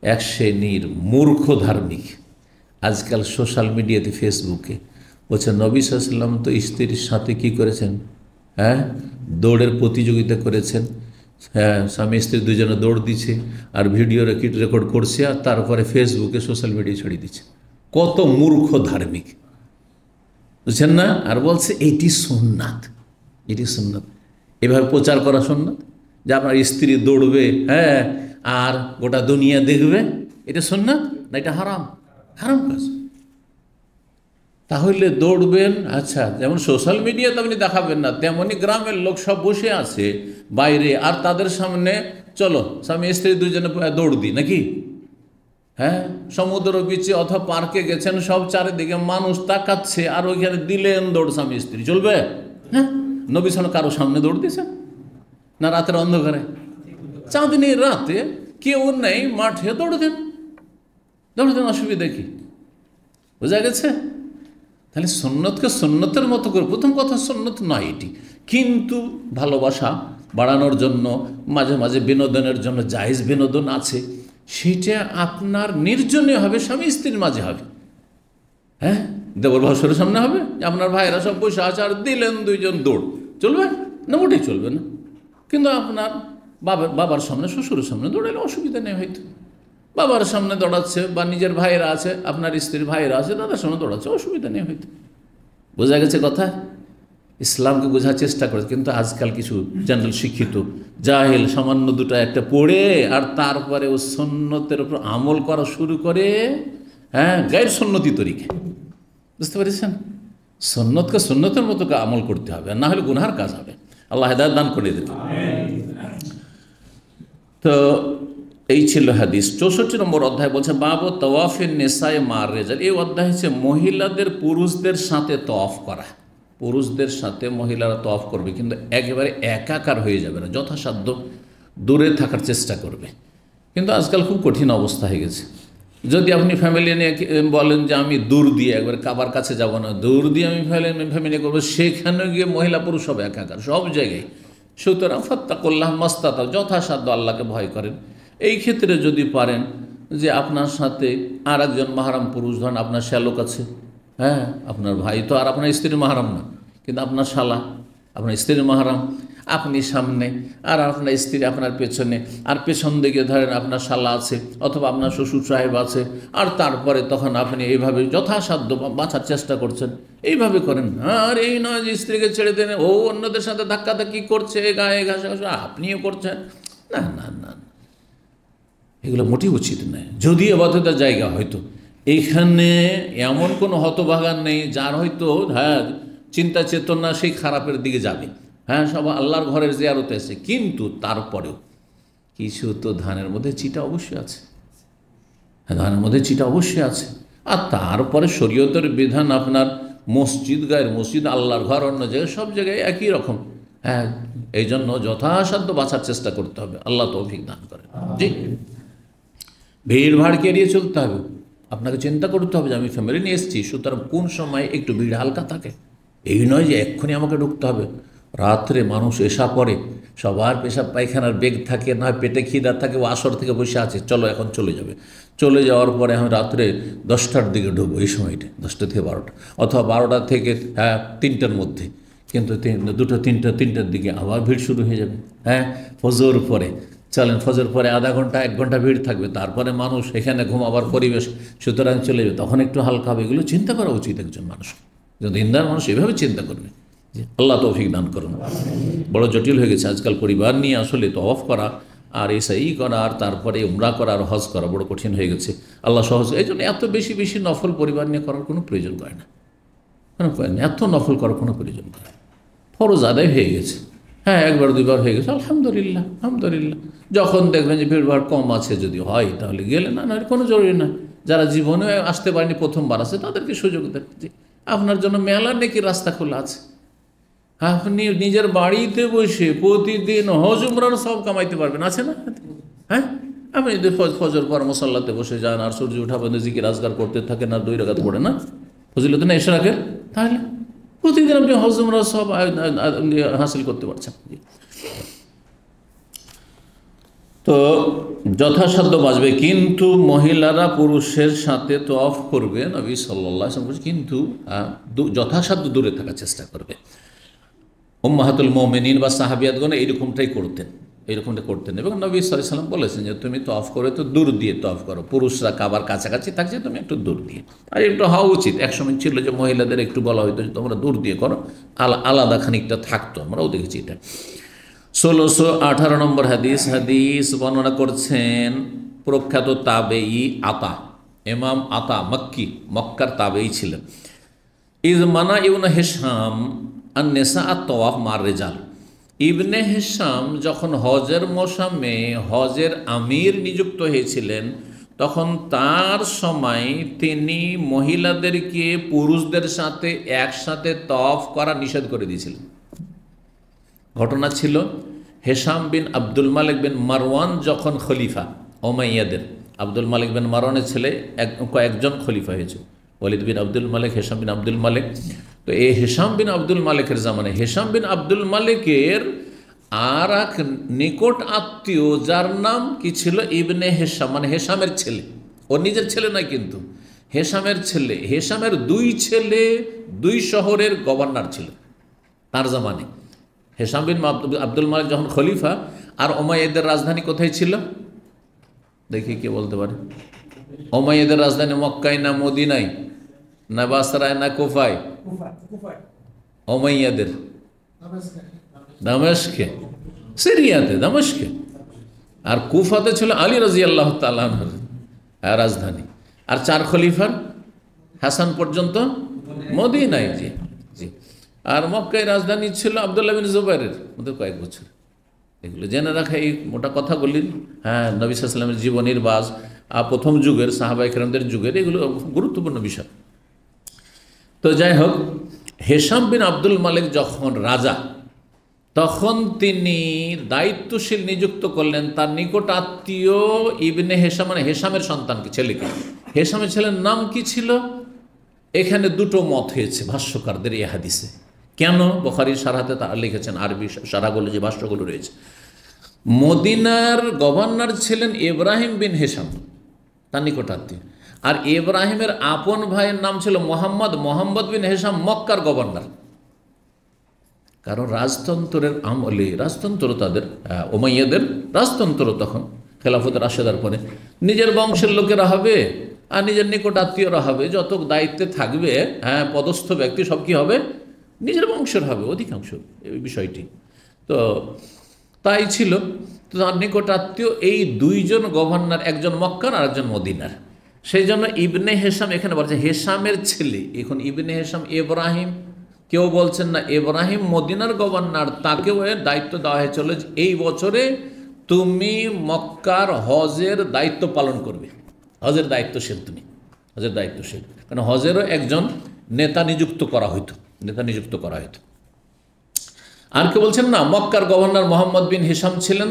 A: এক শ্রেণীর মূর্খ ধার্মিক আজকাল সোশ্যাল মিডিয়াতে, ফেসবুকে বলছে নবী সাল্লাল্লাহু আলাইহি ওয়াসাল্লাম তো স্ত্রীর সাথে কি করেছেন? দৌড়ের প্রতিযোগিতা করেছেন। স্বামী স্ত্রী দুজনে দৌড় দিচ্ছে, আর ভিডিও রেকর্ড করছে, আর তারপরে ফেসবুকে সোশ্যাল মিডিয়ায় ছড়িয়ে দিচ্ছে। কত মূর্খ ধার্মিক, বুঝছেন না? আর বলছে এইটি সুন্নাত, এটি সুন্নাত। এভাবে প্রচার করা সুন্নাত যে আপনার স্ত্রী দৌড়বে, আর গোটা দুনিয়া দেখবে, এটা সুন্নাত না? এটা হারাম, হারাম কাজ। তাহলে দৌড়বেন, আচ্ছা, যেমন সোশ্যাল মিডিয়াতে আপনি দেখাবেন না, তেমনই গ্রামের লোক সব বসে আছে বাইরে, আর তাদের সামনে চলো স্বামী স্ত্রী দুজনে দৌড় দিই নাকি? সমুদ্র বিচে অথবা পার্কে গেছেন, সব চারিদিকে মানুষ তাকাচ্ছে, আর ওইখানে দিলেন দৌড় স্বামী স্ত্রী, চলবে? নবী সাল্লাল্লাহু কারো সামনে দৌড় দিয়েছেন না? রাতের অন্ধকারে, চাঁদনি রাতে কেউ নেই, মাঠে দৌড় দেন, অসুবিধা কি? বোঝা গেছে? তাহলে সুন্নতকে সুন্নতের মতো করে, প্রথম কথা সুন্নত নয় এটি, কিন্তু ভালোবাসা বাড়ানোর জন্য, মাঝে মাঝে বিনোদনের জন্য জায়েজ বিনোদন আছে, সেটা আপনার নির্জনে হবে, স্বামী স্ত্রীর মাঝে হবে। দেবর ভাসুরের সামনে হবে, আপনার ভাইয়েরা সব বসে আছে, আর দিলেন দুইজন দৌড়, চলবে না? মোটেই চলবে না। কিন্তু আপনার বাবার সামনে, শ্বশুরের সামনে দৌড়ালে অসুবিধা নেই, হয়তো বাবার সামনে দৌড়াচ্ছে, বা নিজের ভাইয়েরা আছে, আপনার স্ত্রীর ভাইয়েরা আছে, তাদের সামনে দৌড়াচ্ছে, অসুবিধা নেই হয়তো। বোঝা গেছে কথা? ইসলামকে বোঝার চেষ্টা করে, কিন্তু আজকাল কিছু জেনারেল শিক্ষিত জাহেল সামান্য দুটো একটা পড়ে, আর তারপরে ও সুন্নতের উপর আমল করা শুরু করে, গায়ের সুন্নতি তরিকে। বুঝতে পেরেছেন? সুন্নতকে সুন্নতের মতো আমল করতে হবে, না হলে গুনহার কাজ হবে। আল্লাহ হেদায়েত দান করে দিতে। তো এই ছিল হাদিস। 64 নম্বর অধ্যায় বলছে বাবু তওয়াফিন নিসায়ে মার রিজাল। এই অধ্যায় হচ্ছে মহিলাদের পুরুষদের সাথে তওয়াফ করা। পুরুষদের সাথে মহিলারা তওয়াফ করবে, কিন্তু একেবারে একাকার হয়ে যাবে না, যথাসাধ্য দূরে থাকার চেষ্টা করবে। কিন্তু আজকাল খুব কঠিন অবস্থা হয়ে গেছে। যদি আপনি ফ্যামিলি নিয়ে বলেন যে আমি দূর দিয়ে একবার কাবার কাছে যাব না, দূর দিয়ে আমি ফ্যামিলি করবো, সেখানে গিয়ে মহিলা পুরুষ সব একাকার সব জায়গায়। সুতরাং ফাত্তাকুল্লাহ মাস্তাতা, যথাসাধ্য আল্লাহকে ভয় করেন। এই ক্ষেত্রে যদি পারেন যে আপনার সাথে আর একজন মাহারাম পুরুষ, ধরেন আপনার শ্যালক আছে, আপনার ভাই তো আর আপনার স্ত্রীর মাহারাম না, কিন্তু আপনার শালা আপনার স্ত্রীর মাহারাম, আপনি সামনে আর আপনার স্ত্রী আপনার পেছনে, আর পেছন দিকে ধরেন আপনার শালা আছে অথবা আপনার শ্বশুর সাহেব আছে, আর তারপরে তখন আপনি এইভাবে যথাসাধ্য বাঁচার চেষ্টা করছেন, এইভাবে করেন। আর এই নয় যে স্ত্রীকে ছেড়ে দেন, ও অন্যদের সাথে ধাক্কাধাক্কি করছে, গায়ে ঘাসে ঘাসে আপনিও করছেন, না না না, এগুলো মোটেই উচিত নয়। যদি এবাদতের জায়গা হয়তো এইখানে এমন কোনো হতভাগান নেই যার হয়তো চিন্তা চেতনা সেই খারাপের দিকে যাবে, সব আল্লাহর ঘরের জিয়ারতে আছে, কিন্তু তারপরেও কিছু তো ধানের মধ্যে চিটা অবশ্যই আছে। ধানের মধ্যে চিটা অবশ্যই আছে। আর তারপরে শরীয়তের বিধান আপনার মসজিদ, গায়ের মসজিদ, আল্লাহর ঘর, অন্য জায়গায়, সব জায়গায় একই রকম। হ্যাঁ, এই জন্য যথাসাধ্য বাঁচার চেষ্টা করতে হবে। আল্লাহ তৌফিক দান করেন। জি, ভিড় ভাড়কে এড়িয়ে চলতে হবে। আপনাকে চিন্তা করতে হবে যে আমি ফ্যামিলি নিয়ে এসেছি, সুতরাং কোন সময় একটু ভিড় হালকা থাকে। এই নয় যে এক্ষুনি আমাকে ঢুকতে হবে। রাত্রে মানুষ এসা পরে, সবার পেশাব পায়খানার বেগ থাকে, না পেটে খিদা থাকে, ও আসর থেকে বসে আছে, চলো এখন চলে যাবে। চলে যাওয়ার পরে আমি রাত্রে 10টার দিকে ঢুকবো, এই সময়টা 10টা থেকে 12টা, অথবা 12টা থেকে 3টার মধ্যে। কিন্তু 2টা 3টার দিকে আবার ভিড় শুরু হয়ে যাবে। হ্যাঁ, ফজর পরে চলেন, ফজর পরে আধা ঘন্টা 1 ঘন্টা ভিড় থাকবে, তারপরে মানুষ এখানে ঘুমাবার পরিবেশ, সুতরাং চলে যাবে, তখন একটু হালকা হবে। এগুলো চিন্তা করা উচিত একজন মানুষ, যদি দিনদার মানুষ এভাবে চিন্তা করবে। আল্লাহ তৌফিক দান করুন। বড় জটিল হয়ে গেছে আজকাল পরিবার নিয়ে আসলে তওয়াফ করা আর এসাই করা আর তারপরে উমরা করা আর হজ করা বড় কঠিন হয়ে গেছে। আল্লাহ সহজ, এই জন্য এত বেশি বেশি নফল পরিবার নিয়ে করার কোনো প্রয়োজন করে না, এত নফল করার কোনো প্রয়োজন করে না। ফরজ আদায় হয়ে গেছে। হ্যাঁ, 1বার 2বার হয়ে গেছে, আলহামদুলিল্লাহ আলহামদুলিল্লাহ। যখন দেখবেন যে ভিড়ভাড় কম আছে, যদি হয় তাহলে গেলে, না নয় কোনো জরুরি না। যারা জীবনে আসতে পারেনি, প্রথমবার আছে, তাদেরকে সুযোগ দেন। আপনার জন্য মেলা নেকি রাস্তা খোলা আছে। আপনি নিজের বাড়িতে বসে প্রতিদিন হজ উমরার সব কামাইতে পারবেন, আছে না? হ্যাঁ, আপনি যদি ফজর পর মুসাল্লাতে বসে যান আর সূর্য উঠা পর্যন্ত জিকির আজকার করতে থাকেন আর 2 রাকাত পড়েন না, ফজিলত না ইশরাকের, তাহলে প্রতিদিন আপনি হজ উমরা সব হাসিল করতে পারছেন। তো যথাসাধ্য বাঁচবে, কিন্তু মহিলারা পুরুষের সাথে তওয়াফ করবে, নবী সাল্লাল্লাহু আলাইহি ওয়াসাল্লাম, কিন্তু যথাসাধ্য দূরে থাকার চেষ্টা করবে। উম্মাহাতুল মুমিনিন বা সাহাবিয়াতগণ এইরকমটাই করতেন, এইরকমটা করতেন। এবং নবী সাল্লাল্লাহু আলাইহি ওয়াসাল্লাম বলেছেন যে তুমি তওয়াফ করে তো দূর দিয়ে তওয়াফ করো, পুরুষরা কাবার কাছাকাছি থাকছে, তুমি একটু দূর দিয়ে। আর একটু হওয়া উচিত। একসময় ছিল যে মহিলাদের একটু বলা হইতো যে তোমরা দূর দিয়ে করো, আলাদা খানিকটা থাকতো, আমরাও দেখেছি এটা। 1618 নম্বর হাদিস বর্ণনা করছেন প্রখ্যাত তাবেঈ আতা, ইমাম আতা মক্কি, মক্কার তাবেঈ ছিলেন। ইজ মানা ইবনে হিশাম আন-নিসা আত-তাওয়াফ মার রিজাল। ইবনে হিশাম যখন হজের মৌসুমে হজের আমির নিযুক্ত হয়েছিলেন, তখন তার সময় তিনি মহিলাদেরকে পুরুষদের সাথে একসাথে তওয়াফ করা নিষেধ করে দিয়েছিলেন। ঘটনা ছিল, হিশাম বিন আব্দুল মালিক বিন মারওয়ান যখন খলিফা ওমাইয়াদের, আব্দুল মালিক বিন মারওয়ানের ছেলে কয়েকজন খলিফা হয়েছে, ওয়ালিদ বিন আব্দুল মালিক, হিশাম বিন আব্দুল মালিক। তো এই হিশাম বিন আব্দুল মালিকের জামানে হিশাম বিন আব্দুল মালিকের আর এক নিকট আত্মীয়, যার নাম কি ছিল ইবনে হিশাম, মানে হিশামের ছেলে, ওর নিজের ছেলে নয় কিন্তু হিশামের ছেলে। হিশামের 2 ছেলে 2 শহরের গভর্নর ছিল তার জামানে। হিশাম বিন আব্দুল মালিক যখন খলিফা, আর ওমাইয়াদের রাজধানী কোথায় ছিল দেখি কে বলতে পারে? ওমাইয়াদের রাজধানী মক্কায় না মদিনায় না বাসরায় না কুফায়? ওমাইয়াদের দামেস্কে, সিরিয়াতে দামেস্কে। আর কুফাতে ছিল আলী রাদিয়াল্লাহু তাআলা আনহুর রাজধানী। আর 4 খলিফার হাসান পর্যন্ত মদিনায়। জি জি। আর মক্কায় রাজধানী ছিল আব্দুল্লাহ বিন জুবাইরের মধ্যে কয়েক বছর। এগুলো জেনে রাখা, এই মোটা কথাগুলি, হ্যাঁ, নবী সাল্লাল্লাহু আলাইহি ওয়াসাল্লামের জীবনীর বাস, প্রথম যুগের সাহাবায়ে কেরামদের যুগের, এগুলো গুরুত্বপূর্ণ বিষয়। তো যাই হোক, হিশাম বিন আব্দুল মালিক যখন রাজা, তখন তিনি দায়িত্বশীল নিযুক্ত করলেন তার নিকট আত্মীয় ইবনে হিশাম, মানে হিশামের সন্তানকে, ছেলেকে। হিশামের ছেলের নাম কি ছিল? এখানে 2টো মত হয়েছে ভাষ্যকারদের এই হাদিসে। কেন? বুখারীর শারহাতে তারা লিখেছেন, আরবি শারহাগুলো যে ভাষ্যগুলো রয়েছে। মদিনার গভর্নর ছিলেন ইব্রাহিম বিন হিশাম, তার নিকট আত্মীয়। আর ইব্রাহিমের আপন ভাইয়ের নাম ছিল মোহাম্মদ বিন হিশাম, মক্কার গভর্নর। কারণ রাজতন্ত্রের আমলে, রাজতন্ত্র তাদের ওমাইয়াদের রাজতন্ত্র, তখন খেলাফতের রাশেদার পরে নিজের বংশের লোকেরা হবে আর নিজের নিকট আত্মীয়রা হবে, যত দায়িত্বে থাকবে, হ্যাঁ, পদস্থ ব্যক্তি সব কি হবে? নিজের বংশের হবে অধিকাংশ, এই বিষয়টি। তো তাই ছিল। তো তার নিকট আত্মীয় এই 2 জন গভর্নর, একজন মক্কার আর একজন মদিনার। সেই জন্য ইবনে হিশাম এখানে বলছে হিশামের ছেলে। এখন ইবনে হিশাম ইব্রাহিম, কেউ বলছেন না ইব্রাহিম মদিনার গভর্নর, তাকেও দায়িত্ব দেওয়া হয়েছিল যে এই বছরে তুমি মক্কার হজের দায়িত্ব পালন করবে। হজের দায়িত্বশীল তুমি, হজের দায়িত্বশীল, কারণ হজেরও একজন নেতা নিযুক্ত করা হইতো, নেতা নিযুক্ত করা হইতো। আর কে বলছেন না, মক্কার গভর্নর মোহাম্মদ বিন হিশাম ছিলেন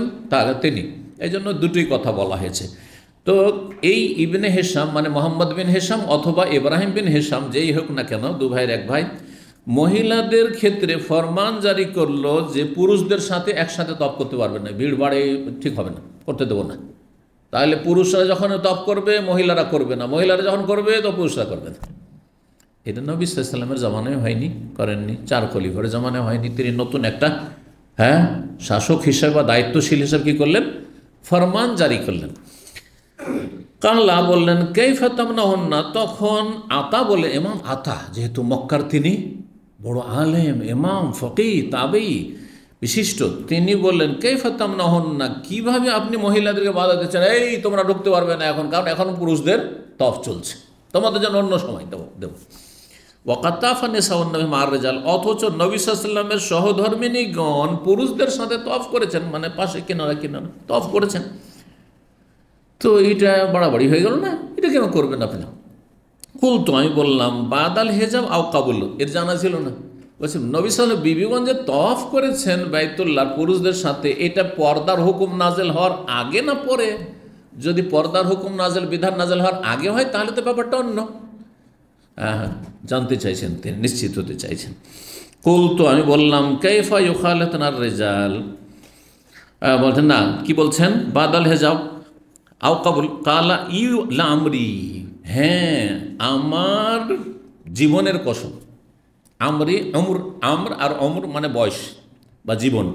A: তিনি, এই জন্য দুটোই কথা বলা হয়েছে। তো এই ইবনে হিশাম মানে মোহাম্মদ বিন হিশাম অথবা ইব্রাহিম বিন হিশাম, যেই হোক না কেন, দু ভাইয়ের এক ভাই, মহিলাদের ক্ষেত্রে ফরমান জারি করলো যে পুরুষদের সাথে একসাথে তপ করতে পারবে না, ভিড় বাড়ে ঠিক হবে না, করতে দেবো না। তাহলে পুরুষরা যখন তপ করবে মহিলারা করবে না, মহিলারা যখন করবে তো পুরুষরা করবে না। এটা নবী সাল্লাল্লাহু আলাইহি ওয়াসাল্লামের জামানায় হয়নি, করেননি, 4 খলিফার জামানায় হয়নি। তিনি নতুন একটা শাসক হিসেবে বা দায়িত্বশীল হিসেবে কী করলেন, ফরমান জারি করলেন। কাল্লা বললেন কাইফা তামনাহুন্না, তখন আতা বলে, ইমাম আতা যেহেতু মক্কার তিনি বড় আলেম, ইমাম, ফকিহ, তাবেঈ বিশিষ্ট, তিনি বললেন কাইফা তামনাহুন্না, কীভাবে আপনি মহিলাদেরকে বাধা দিচ্ছেন, এই তোমরা ঢুকতে পারবে না এখন, কারণ এখন পুরুষদের তফ চলছে, তোমাদের জন্য অন্য সময় দেবো। ওয়াকাতাফা নিসাউন নবী মার রেজাল, অথচ নবী সাল্লাল্লাহু আলাইহি ওয়াসাল্লামের সহধর্মিণীগণ পুরুষদের সাথে তফ করেছেন, মানে পাশে কিনারা কিনারা তফ করেছেন। তো এইটা বাড়াবাড়ি হয়ে গেল না, এটা কেন করবেন আপনি? কুল তো আমি বললাম বাদাল হেজাব আও কাবুল, এর জানা ছিল না। বলছি নবী সাল্লাল্লাহু বিবিগণ যে তফ করেছেন বাইতুল্লাহর পুরুষদের সাথে, এটা পর্দার হুকুম নাজেল হওয়ার আগে না পরে? যদি পর্দার হুকুম নাজেল, বিধান নাজেল হওয়ার আগে হয় তাহলে তো ব্যাপারটা অন্য। জানতে চাইছেন তিনি, নিশ্চিত হতে চাইছেন। কুল তো আমি বললাম কাইফা ইউখালিতুনার রিজাল, বলছেন না, কি বলছেন, বাদাল হেজাব আও কাবুল, কালা ইউ লা আমরি, হ্যাঁ আমার জীবনের কসম, আমরি অমর, আমর আর অমর মানে বয়স বা জীবন,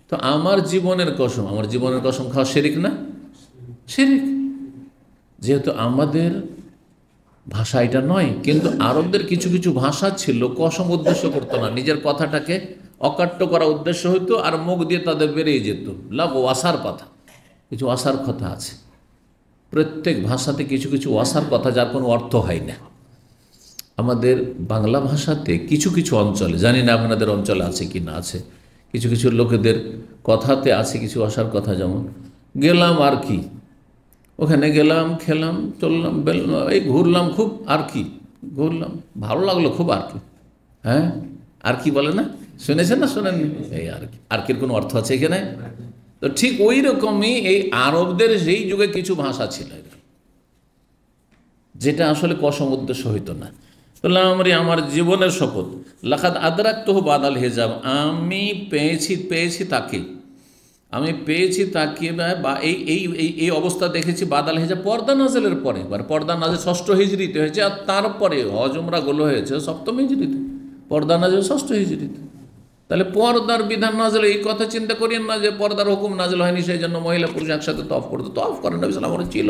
A: তো আমার জীবনের কসম, আমার জীবনের কসম খাওয়া শিরিক না? শিরিক। যেহেতু আমাদের ভাষা এটা নয়, কিন্তু আরবদের কিছু কিছু ভাষা ছিল কসম উদ্দেশ্য করতো না, নিজের কথাটাকে অকাট্য করা উদ্দেশ্য হইতো, আর মুখ দিয়ে তাদের বেরিয়ে যেত লাভ ওয়াসার কথা, কিছু ওয়াসার কথা আছে প্রত্যেক ভাষাতে, কিছু কিছু ওয়াসার কথা যার কোনো অর্থ হয় না। আমাদের বাংলা ভাষাতে কিছু কিছু অঞ্চলে, জানি না আপনাদের অঞ্চলে আছে কি না আছে, কিছু কিছু লোকেদের কথাতে আছে কিছু ওয়াসার কথা, যেমন গেলাম আর কি, ওখানে গেলাম, খেলাম, চললাম, এই ঘুরলাম খুব, আর কি ঘুরলাম, ভালো লাগলো খুব, আর কি, আর কি বলে না, শুনেছেন না শোনেননি? এই আর কি, আর কির কোনো অর্থ আছে এখানে? তো ঠিক ওই রকমই এই আরবদের সেই যুগে কিছু ভাষা ছিল যেটা আসলে কসম উদ্দেশ্য হইতো না। বললাম আমার জীবনের শপথ, লাকাদ আদরাকতুহু বাদাল হিজাব, আমি পেয়েছি তাকে, আমি পেয়েছি তাকে, বা এই অবস্থা দেখেছি বাদাল হিজাব, পর্দা নাজেলের পরে, পর্দা নাজেল 6ষ্ঠ হিজরিতে হয়েছে, আর তারপরে হজ উমরাগুলো হয়েছে 7ম হিজরিতে, পর্দা নাজেল 6ষ্ঠ হিজরিতে। তাহলে পর্দার বিধান নাজেল, এই কথা চিন্তা করেন না যে পর্দার হুকুম নাজেল হয়নি সেই জন্য মহিলা পুরুষ একসাথে তফ করতো, তফ করেন নবী সাল্লাল্লাহু আলাইহি ওয়াসাল্লাম ছিল,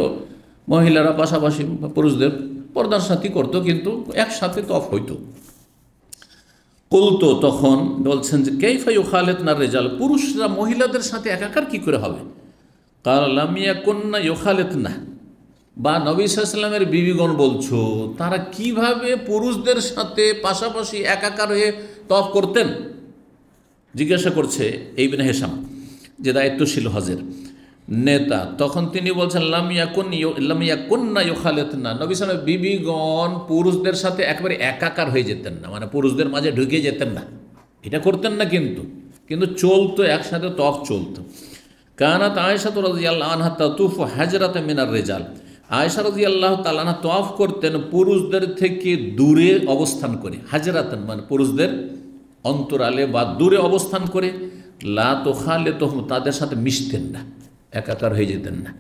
A: মহিলারা পাশাপাশি পুরুষদের পর্দার সাথী করতো, কিন্তু একসাথে তফ হইতো। কুলতো তখন বলছেন যে কাইফা ইউখালিতুনার রিজাল, পুরুষরা মহিলাদের সাথে একাকার কি করে হবে? কাল লাম ইয়াকুন্না ইউখালিতুনা, বা নবী সাল্লাল্লাহু আলাইহি ওয়াসাল্লামের বিবিগণ বলছো তারা কিভাবে পুরুষদের সাথে পাশাপাশি একাকার হয়ে তফ করতেন, জিজ্ঞাসা করছে ইবনে হিশাম, যে দায়িত্বশীল হজের নেতা। তখন তিনি বলছেন লাম ইয়াকুন্না ইউখালিতুনা, নবী সাল্লাল্লাহু আলাইহি ওয়াসাল্লামের বিবিগণ পুরুষদের সাথে একেবারে একাকার হয়ে যেতেন না, মানে পুরুষদের মাঝে ঢুকে যেতেন না, এটা করতেন না, কিন্তু চলতো, একসাথে তফ চলতো। কানাত আয়েশা রাদিয়াল্লাহু আনহা তাতুফু হাজরাতাম মিনার রিজাল, আয়েশা রাদিয়াল্লাহু তাআলা আনহা তওয়াফ করতেন পুরুষদের থেকে দূরে অবস্থান করে, হাজরাতান মানে পুরুষদের অন্তরালে বা দূরে অবস্থান করে, লা তুখালিতুহুম তাদের সাথে মিশতেন না, একাকার হয়ে যেতেন না।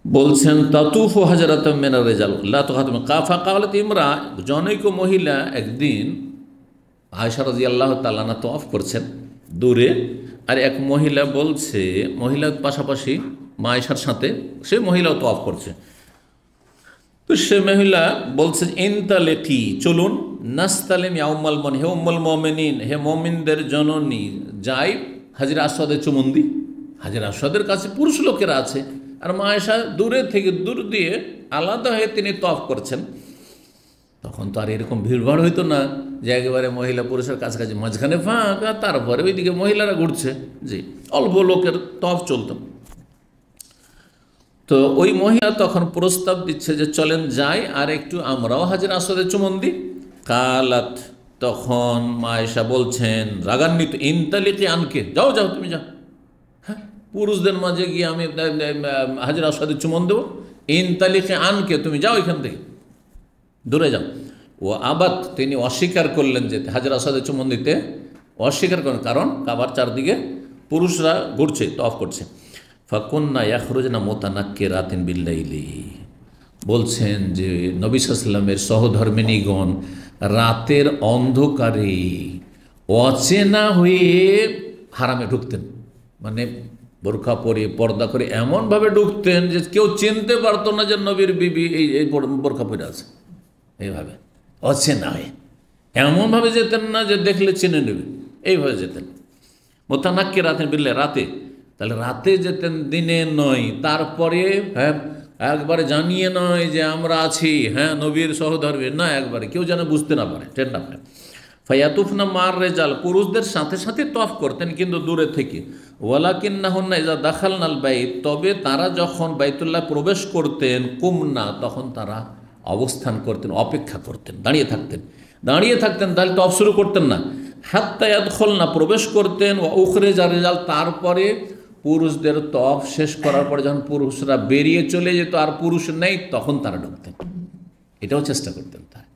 A: বলছেন তাতুফু হাজরাতাম মিনার রিজাল লা তুখালিতুহুম, কাফা কাওয়ালাত ইমরা, জনৈক মহিলা একদিন, আয়েশা রাদিয়াল্লাহু তাআলা আনহা তওয়াফ করছেন দূরে, আর এক মহিলা বলছে, মহিলার পাশাপাশি মা আয়েশার সাথে সে মহিলাও তওয়াফ করছে, তো সে মহিলা বলছে ইনতালেকি, চলুন, নাস্তালিম ইয়া উম্মাল মুমিনিন, হে উম্মুল মুমিনিন, হে মুমিনদের জননী, যাই হাজরে আসওয়াদে চুমুন দি। হাজরে আসওয়াদের কাছে পুরুষ লোকেরা আছে, আর মা আয়েশা দূরে থেকে, দূর দিয়ে আলাদা হয়ে তিনি তওয়াফ করছেন। তখন তো আর এরকম ভিড়ভাড় হইতো না যে একেবারে মহিলা পুরুষের কাছাকাছি, মাঝখানে ফাঁকা, তারপরে ওইদিকে মহিলারা ঘুরছে, জি, অল্প লোকের তওয়াফ চলত। তো ওই মহিলা তখন প্রস্তাব দিচ্ছে যে চলেন যাই আর একটু আমরাও হাজের আসদে চুমন দিই। কালাত, তখন মা আয়েশা বলছেন রাগান্বিত, ইনতালিকি আনকে, যাও যাও তুমি যাও, হ্যাঁ পুরুষদের মাঝে গিয়ে আমি হাজের আসদে চুমন দেবো? ইনতালিকি আনকে, তুমি যাও এখান থেকে, দূরে যাও। ও আবাদ, তিনি অস্বীকার করলেন যেতে, হাজের আসদে চুমন দিতে অস্বীকার করেন, কারণ কাবার চারদিকে পুরুষরা ঘুরছে, তফ করছে। ফাকুন্না ইয়াখরুজনা মুতানাক্কিরাতিন বিল্লাইলি, বলছেন যে নবী সাল্লাল্লাহু আলাইহি ওয়াসাল্লামের সহধর্মিণীগণ রাতের অন্ধকারে অচেনা হয়ে হারামে ঢুকতেন, মানে বোরখা পরে পর্দা করে এমনভাবে ঢুকতেন যে কেউ চিনতে পারতো না যে নবীর বিবি এই বোরখা পরে আছে। এইভাবে অচেনা হয়ে এমনভাবে যেতেন না যে দেখলে চিনে নেবে, এইভাবে যেতেন। মুতানাক্কিরাতিন বিল্লাইল, রাতে, তাহলে রাতে যেতেন, দিনে নয়। তারপরে হ্যাঁ একবারে জানিয়ে নয় যে আমরা আছি, হ্যাঁ নবীর সহধর্মী, না একবারে কেউ যেন বুঝতে না পারে, টের না পায়। ফায়াতুফনা মার রেজাল, পুরুষদের সাথে সাথে তফ করতেন কিন্তু দূরে থেকে। ওয়ালাকিন্নাহুন্না ইজা দাখালনাল বাইত, তবে তারা যখন বাইতুল্লাহ প্রবেশ করতেন, কুমনা, তখন তারা অবস্থান করতেন, অপেক্ষা করতেন, দাঁড়িয়ে থাকতেন, তাহলে তফ শুরু করতেন না। হাত্তা ইয়াদখুলনা, প্রবেশ করতেন, ও উখরিজা রিজাল, তারপরে পুরুষদের তফ শেষ করার পরে যখন পুরুষরা বেরিয়ে চলে যেত আর পুরুষ নেই, তখন তারা ঢুকতেন। এটাও চেষ্টা করতেন তারা।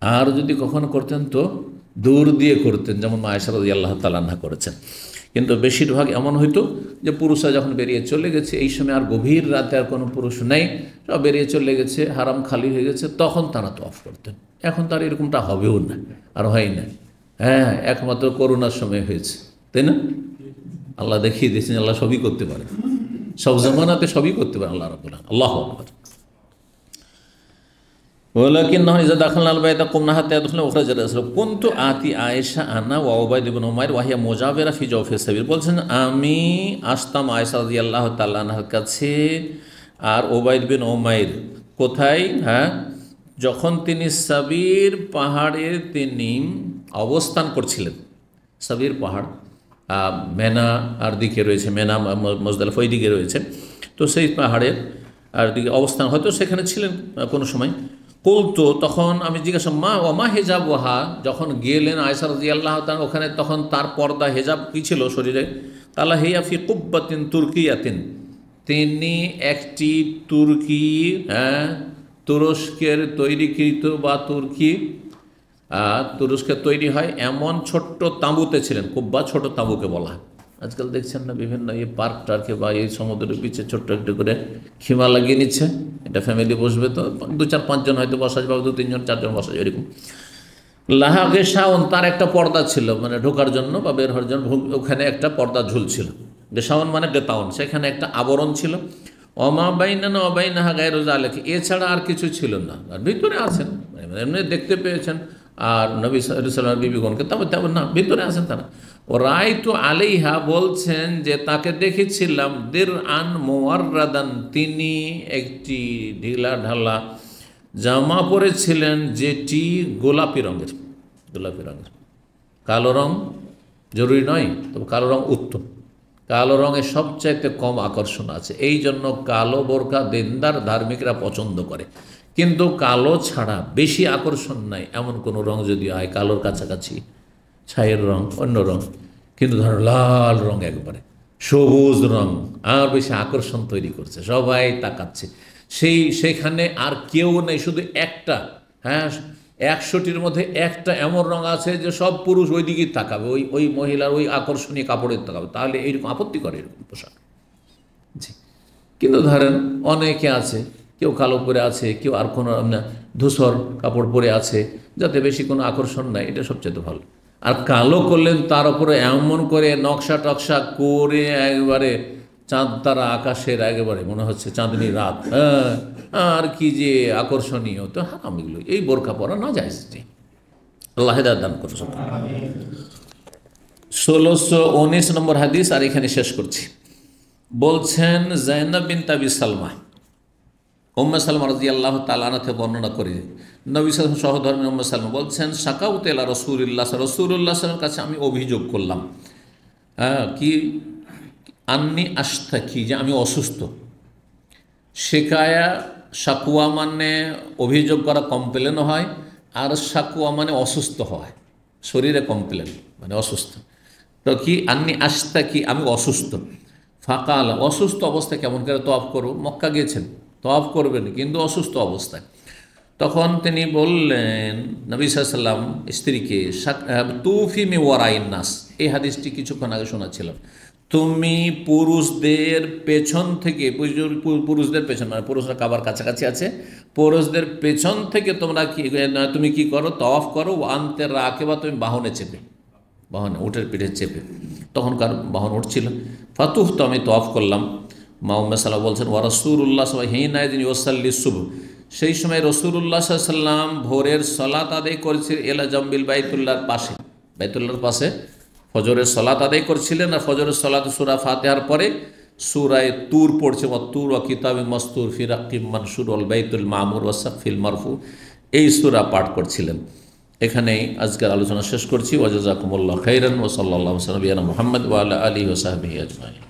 A: আর যদি কখনো করতেন তো দূর দিয়ে করতেন, যেমন মা আয়েশা রাদিয়াল্লাহু তাআলা আনহা করেছেন। কিন্তু বেশিরভাগ এমন হইতো যে পুরুষরা যখন বেরিয়ে চলে গেছে, এই সময় আর গভীর রাতে আর কোনো পুরুষ নেই, সব বেরিয়ে চলে গেছে, হারাম খালি হয়ে গেছে, তখন তারা তফ করতেন। এখন তার এরকমটা হবেও না, আর হয় না। হ্যাঁ, একমাত্র করোনার সময় হয়েছে, তাই না? আল্লাহ দেখিয়ে দিয়েছেন আল্লাহ সবই করতে পারে, সব জামানাতে সবই করতে পারে আল্লাহ রাব্বুল আলামিন। আল্লাহু আকবার। ওয়ালাকিন্নাহু ইযা দাখালনাল বাইতা কুমনা হাত্তা ইয়াদখুলনা উখরাজা রাসূল কুনতু আতি আয়েশা আনা ওয়া উবাইদ ইবনে উমাইর ওয়া হিয়া মুজাবিরা ফি জাওফি সাবিল, বলছেন আমি আসতাম আয়েশা রাদিয়াল্লাহু তাআলা আনহার কাছে, আর উবাইদ বিন উমাইর কোথায়? হ্যাঁ, যখন তিনি সাবির পাহাড়ে তিনি অবস্থান করছিলেন। সাবির পাহাড় মেনা আর দিকে রয়েছে, মেনা মুজদালিফা ওই দিকে রয়েছে, তো সেই পাহাড়ের আর দিকে অবস্থান, হয়তো সেখানে ছিলেন কোনো সময়। কুলতু, তখন আমি জিজ্ঞাসা, মা ও মা হেজাব ওহা, যখন গেলেন আয়েশা রাদিয়াল্লাহু তাআলা ওখানে, তখন তার পর্দা হেজাব কী ছিল শরীরে? কালা হিয়া ফি কুব্বাতিন তুর্কিয়াতিন, তিনি একটি তুর্কি, হ্যাঁ তুরস্কের তৈরিকৃত বা তুরস্কে তৈরি হয় এমন ছোট্ট তাঁবুতে ছিলেন। কুব্বা ছোট তাঁবুকে বলা হয়। আজকাল দেখছেন না বিভিন্ন এই পার্ক টার্কে বা এই সমুদ্রের পিছে ছোট্ট একটু করে খিমা লাগিয়ে নিচ্ছে, এটা ফ্যামিলি বসবে তো 2-4-5 জন হয়তো বসা যাবে, 2-3 জন 4 জন বসা যাবে, এরকম। লাহাকে শাওন, তার একটা পর্দা ছিল, মানে ঢোকার জন্য বা বের হওয়ার জন্য ওখানে একটা পর্দা ঝুলছিল। গেশাওন মানে গেতাওন, সেখানে একটা আবরণ ছিল। অমা বাইনা অবাইনাহা গায়রু যালিকা, এছাড়া আর কিছু ছিল না। আর ভিতরে আছেন, এমনি দেখতে পেয়েছেন, আর নবী সাল্লাল্লাহু আলাইহি ওয়াসাল্লাম বিবিগণকে তেমন না, ভিতরে আছেন তারা। ও রায়তু আলাইহা, বলছেন যে তাকে দেখেছিলাম, দের আন মুওয়াররাদান, তিনি একটি ঢিলা ঢালা জামা পরেছিলেন, যেটি গোলাপি রঙের। কালো রং জরুরি নয়, তবে কালো রং উত্তম। কালো রঙের সবচাইতে কম আকর্ষণ আছে, এই জন্য কালো বোরকা দিনদার ধার্মিকরা পছন্দ করে। কিন্তু কালো ছাড়া বেশি আকর্ষণ নাই এমন কোনো রং যদি হয়, কালোর কাছাকাছি ছাইয়ের রং, অন্য রং, কিন্তু ধরো লাল রং, একবারে সবুজ রং, আর বেশি আকর্ষণ তৈরি করছে, সবাই তাকাচ্ছে। সেখানে আর কেউ নেই, শুধু একটা, হ্যাঁ 100টির মধ্যে একটা এমন রং আছে যে সব পুরুষ ওই দিকেই তাকাবে, ওই মহিলার ওই আকর্ষণীয় কাপড়ের তাকাবে, তাহলে এইরকম আপত্তি করে এরকম পোশাক। জি, কিন্তু ধরেন অনেকে আছে, কেউ কালো পরে আছে, কেউ আর কোনো ধূসর কাপড় পরে আছে, যাতে বেশি কোনো আকর্ষণ নাই, এটা সবচেয়ে ভালো। আর কালো করলেন তার উপরে এমন করে নকশা টকশা করে, একবারে চাঁদ তারা আকাশের, একেবারে মনে হচ্ছে চাঁদনি রাত, হ্যাঁ, আর কি যে আকর্ষণীয়, তো হারাম এগুলো, এই বোরখা পরা না যায়। আল্লাহ হেদায়েত দান করুন। 1619 নম্বর হাদিস, আর এখানে শেষ করছি। বলছেন জাইনাব বিনত আবি সালমা, উম্মে সালমা রাদিয়াল্লাহু তাআলা আনহা থেকে বর্ণনা করে, নবী সাল্লাল্লাহু আলাইহি ওয়াসাল্লাম সহধর্মী উম্মে সালমা বলছেন, সাকাউতু ইলা রাসূলিল্লাহ, রাসূলুল্লাহ সাল্লাল্লাহু কাছে আমি অভিযোগ করলাম, কি আন্নি আশতাকি, যে আমি অসুস্থ। শিকায়া সাকুয়া মানে অভিযোগ করা, কমপ্লেনও হয়, আর সাকুয়া মানে অসুস্থ হয়, শরীরে কমপ্লেন মানে অসুস্থ। তো কি আন্নি আস্তা কি আমি অসুস্থ, ফাঁকাল অসুস্থ অবস্থায় কেমন করে তওয়াফ করব, মক্কা গিয়েছেন তওয়াফ করবেন কিন্তু অসুস্থ অবস্থায়। তখন তিনি বললেন নবী সাল্লাল্লাহু আলাইহি ওয়াসাল্লাম স্ত্রীকে, তুফি মি ওয়ারাইন নাস, এই হাদিসটি কিছুক্ষণ আগে শোনাচ্ছিলাম, তুমি পুরুষদের পেছন থেকে, পুরুষদের পেছন মানে পুরুষরা কাবার কাছাকাছি আছে, পুরুষদের পেছন থেকে তোমরা কি তুমি কি করো, তওয়াফ করো, আনতে রাখে বা তুমি বাহনে চেপে, বাহনে উটের পিঠে চেপে, তখনকার বাহন উঠছিল। ফাতুহ তো আমি তওয়াফ করলাম। মা উম্মে সালামা বলছেন ওয়া রাসূলুল্লাহ হিনাইদিন ইউসাল্লি সুবহ, সেই সময় রাসূলুল্লাহ সাল্লাল্লাহু আলাইহি ওয়াসাল্লাম ভোরের সালাত আদায় করেছিলেন এলা জামবিল বাইতুল্লাহর পাশে, বাইতুল্লাহর পাশে ফজরের সালাত আদায় করছিলেন। আর ফজরের সালাত সূরা ফাতিহার পরে সূরায়ে তুর পড়ছে, ওয়া তুর ওয়া কিতাবিম মাসতুর ফি রাক্কিম মানশুর ওয়াল বাইতুল মামুর ওয়া সাকফিল মারফু, এই সূরা পাঠ করছিলেন। এখানেই আজকের আলোচনা শেষ করছি। ওয়া জাযাকুমুল্লাহু খাইরান ওয়া সাল্লাল্লাহু আলা নবিয়িনা মুহাম্মদ ওয়া আলা আলিহি ওয়া সাহবিহি আজমাইন।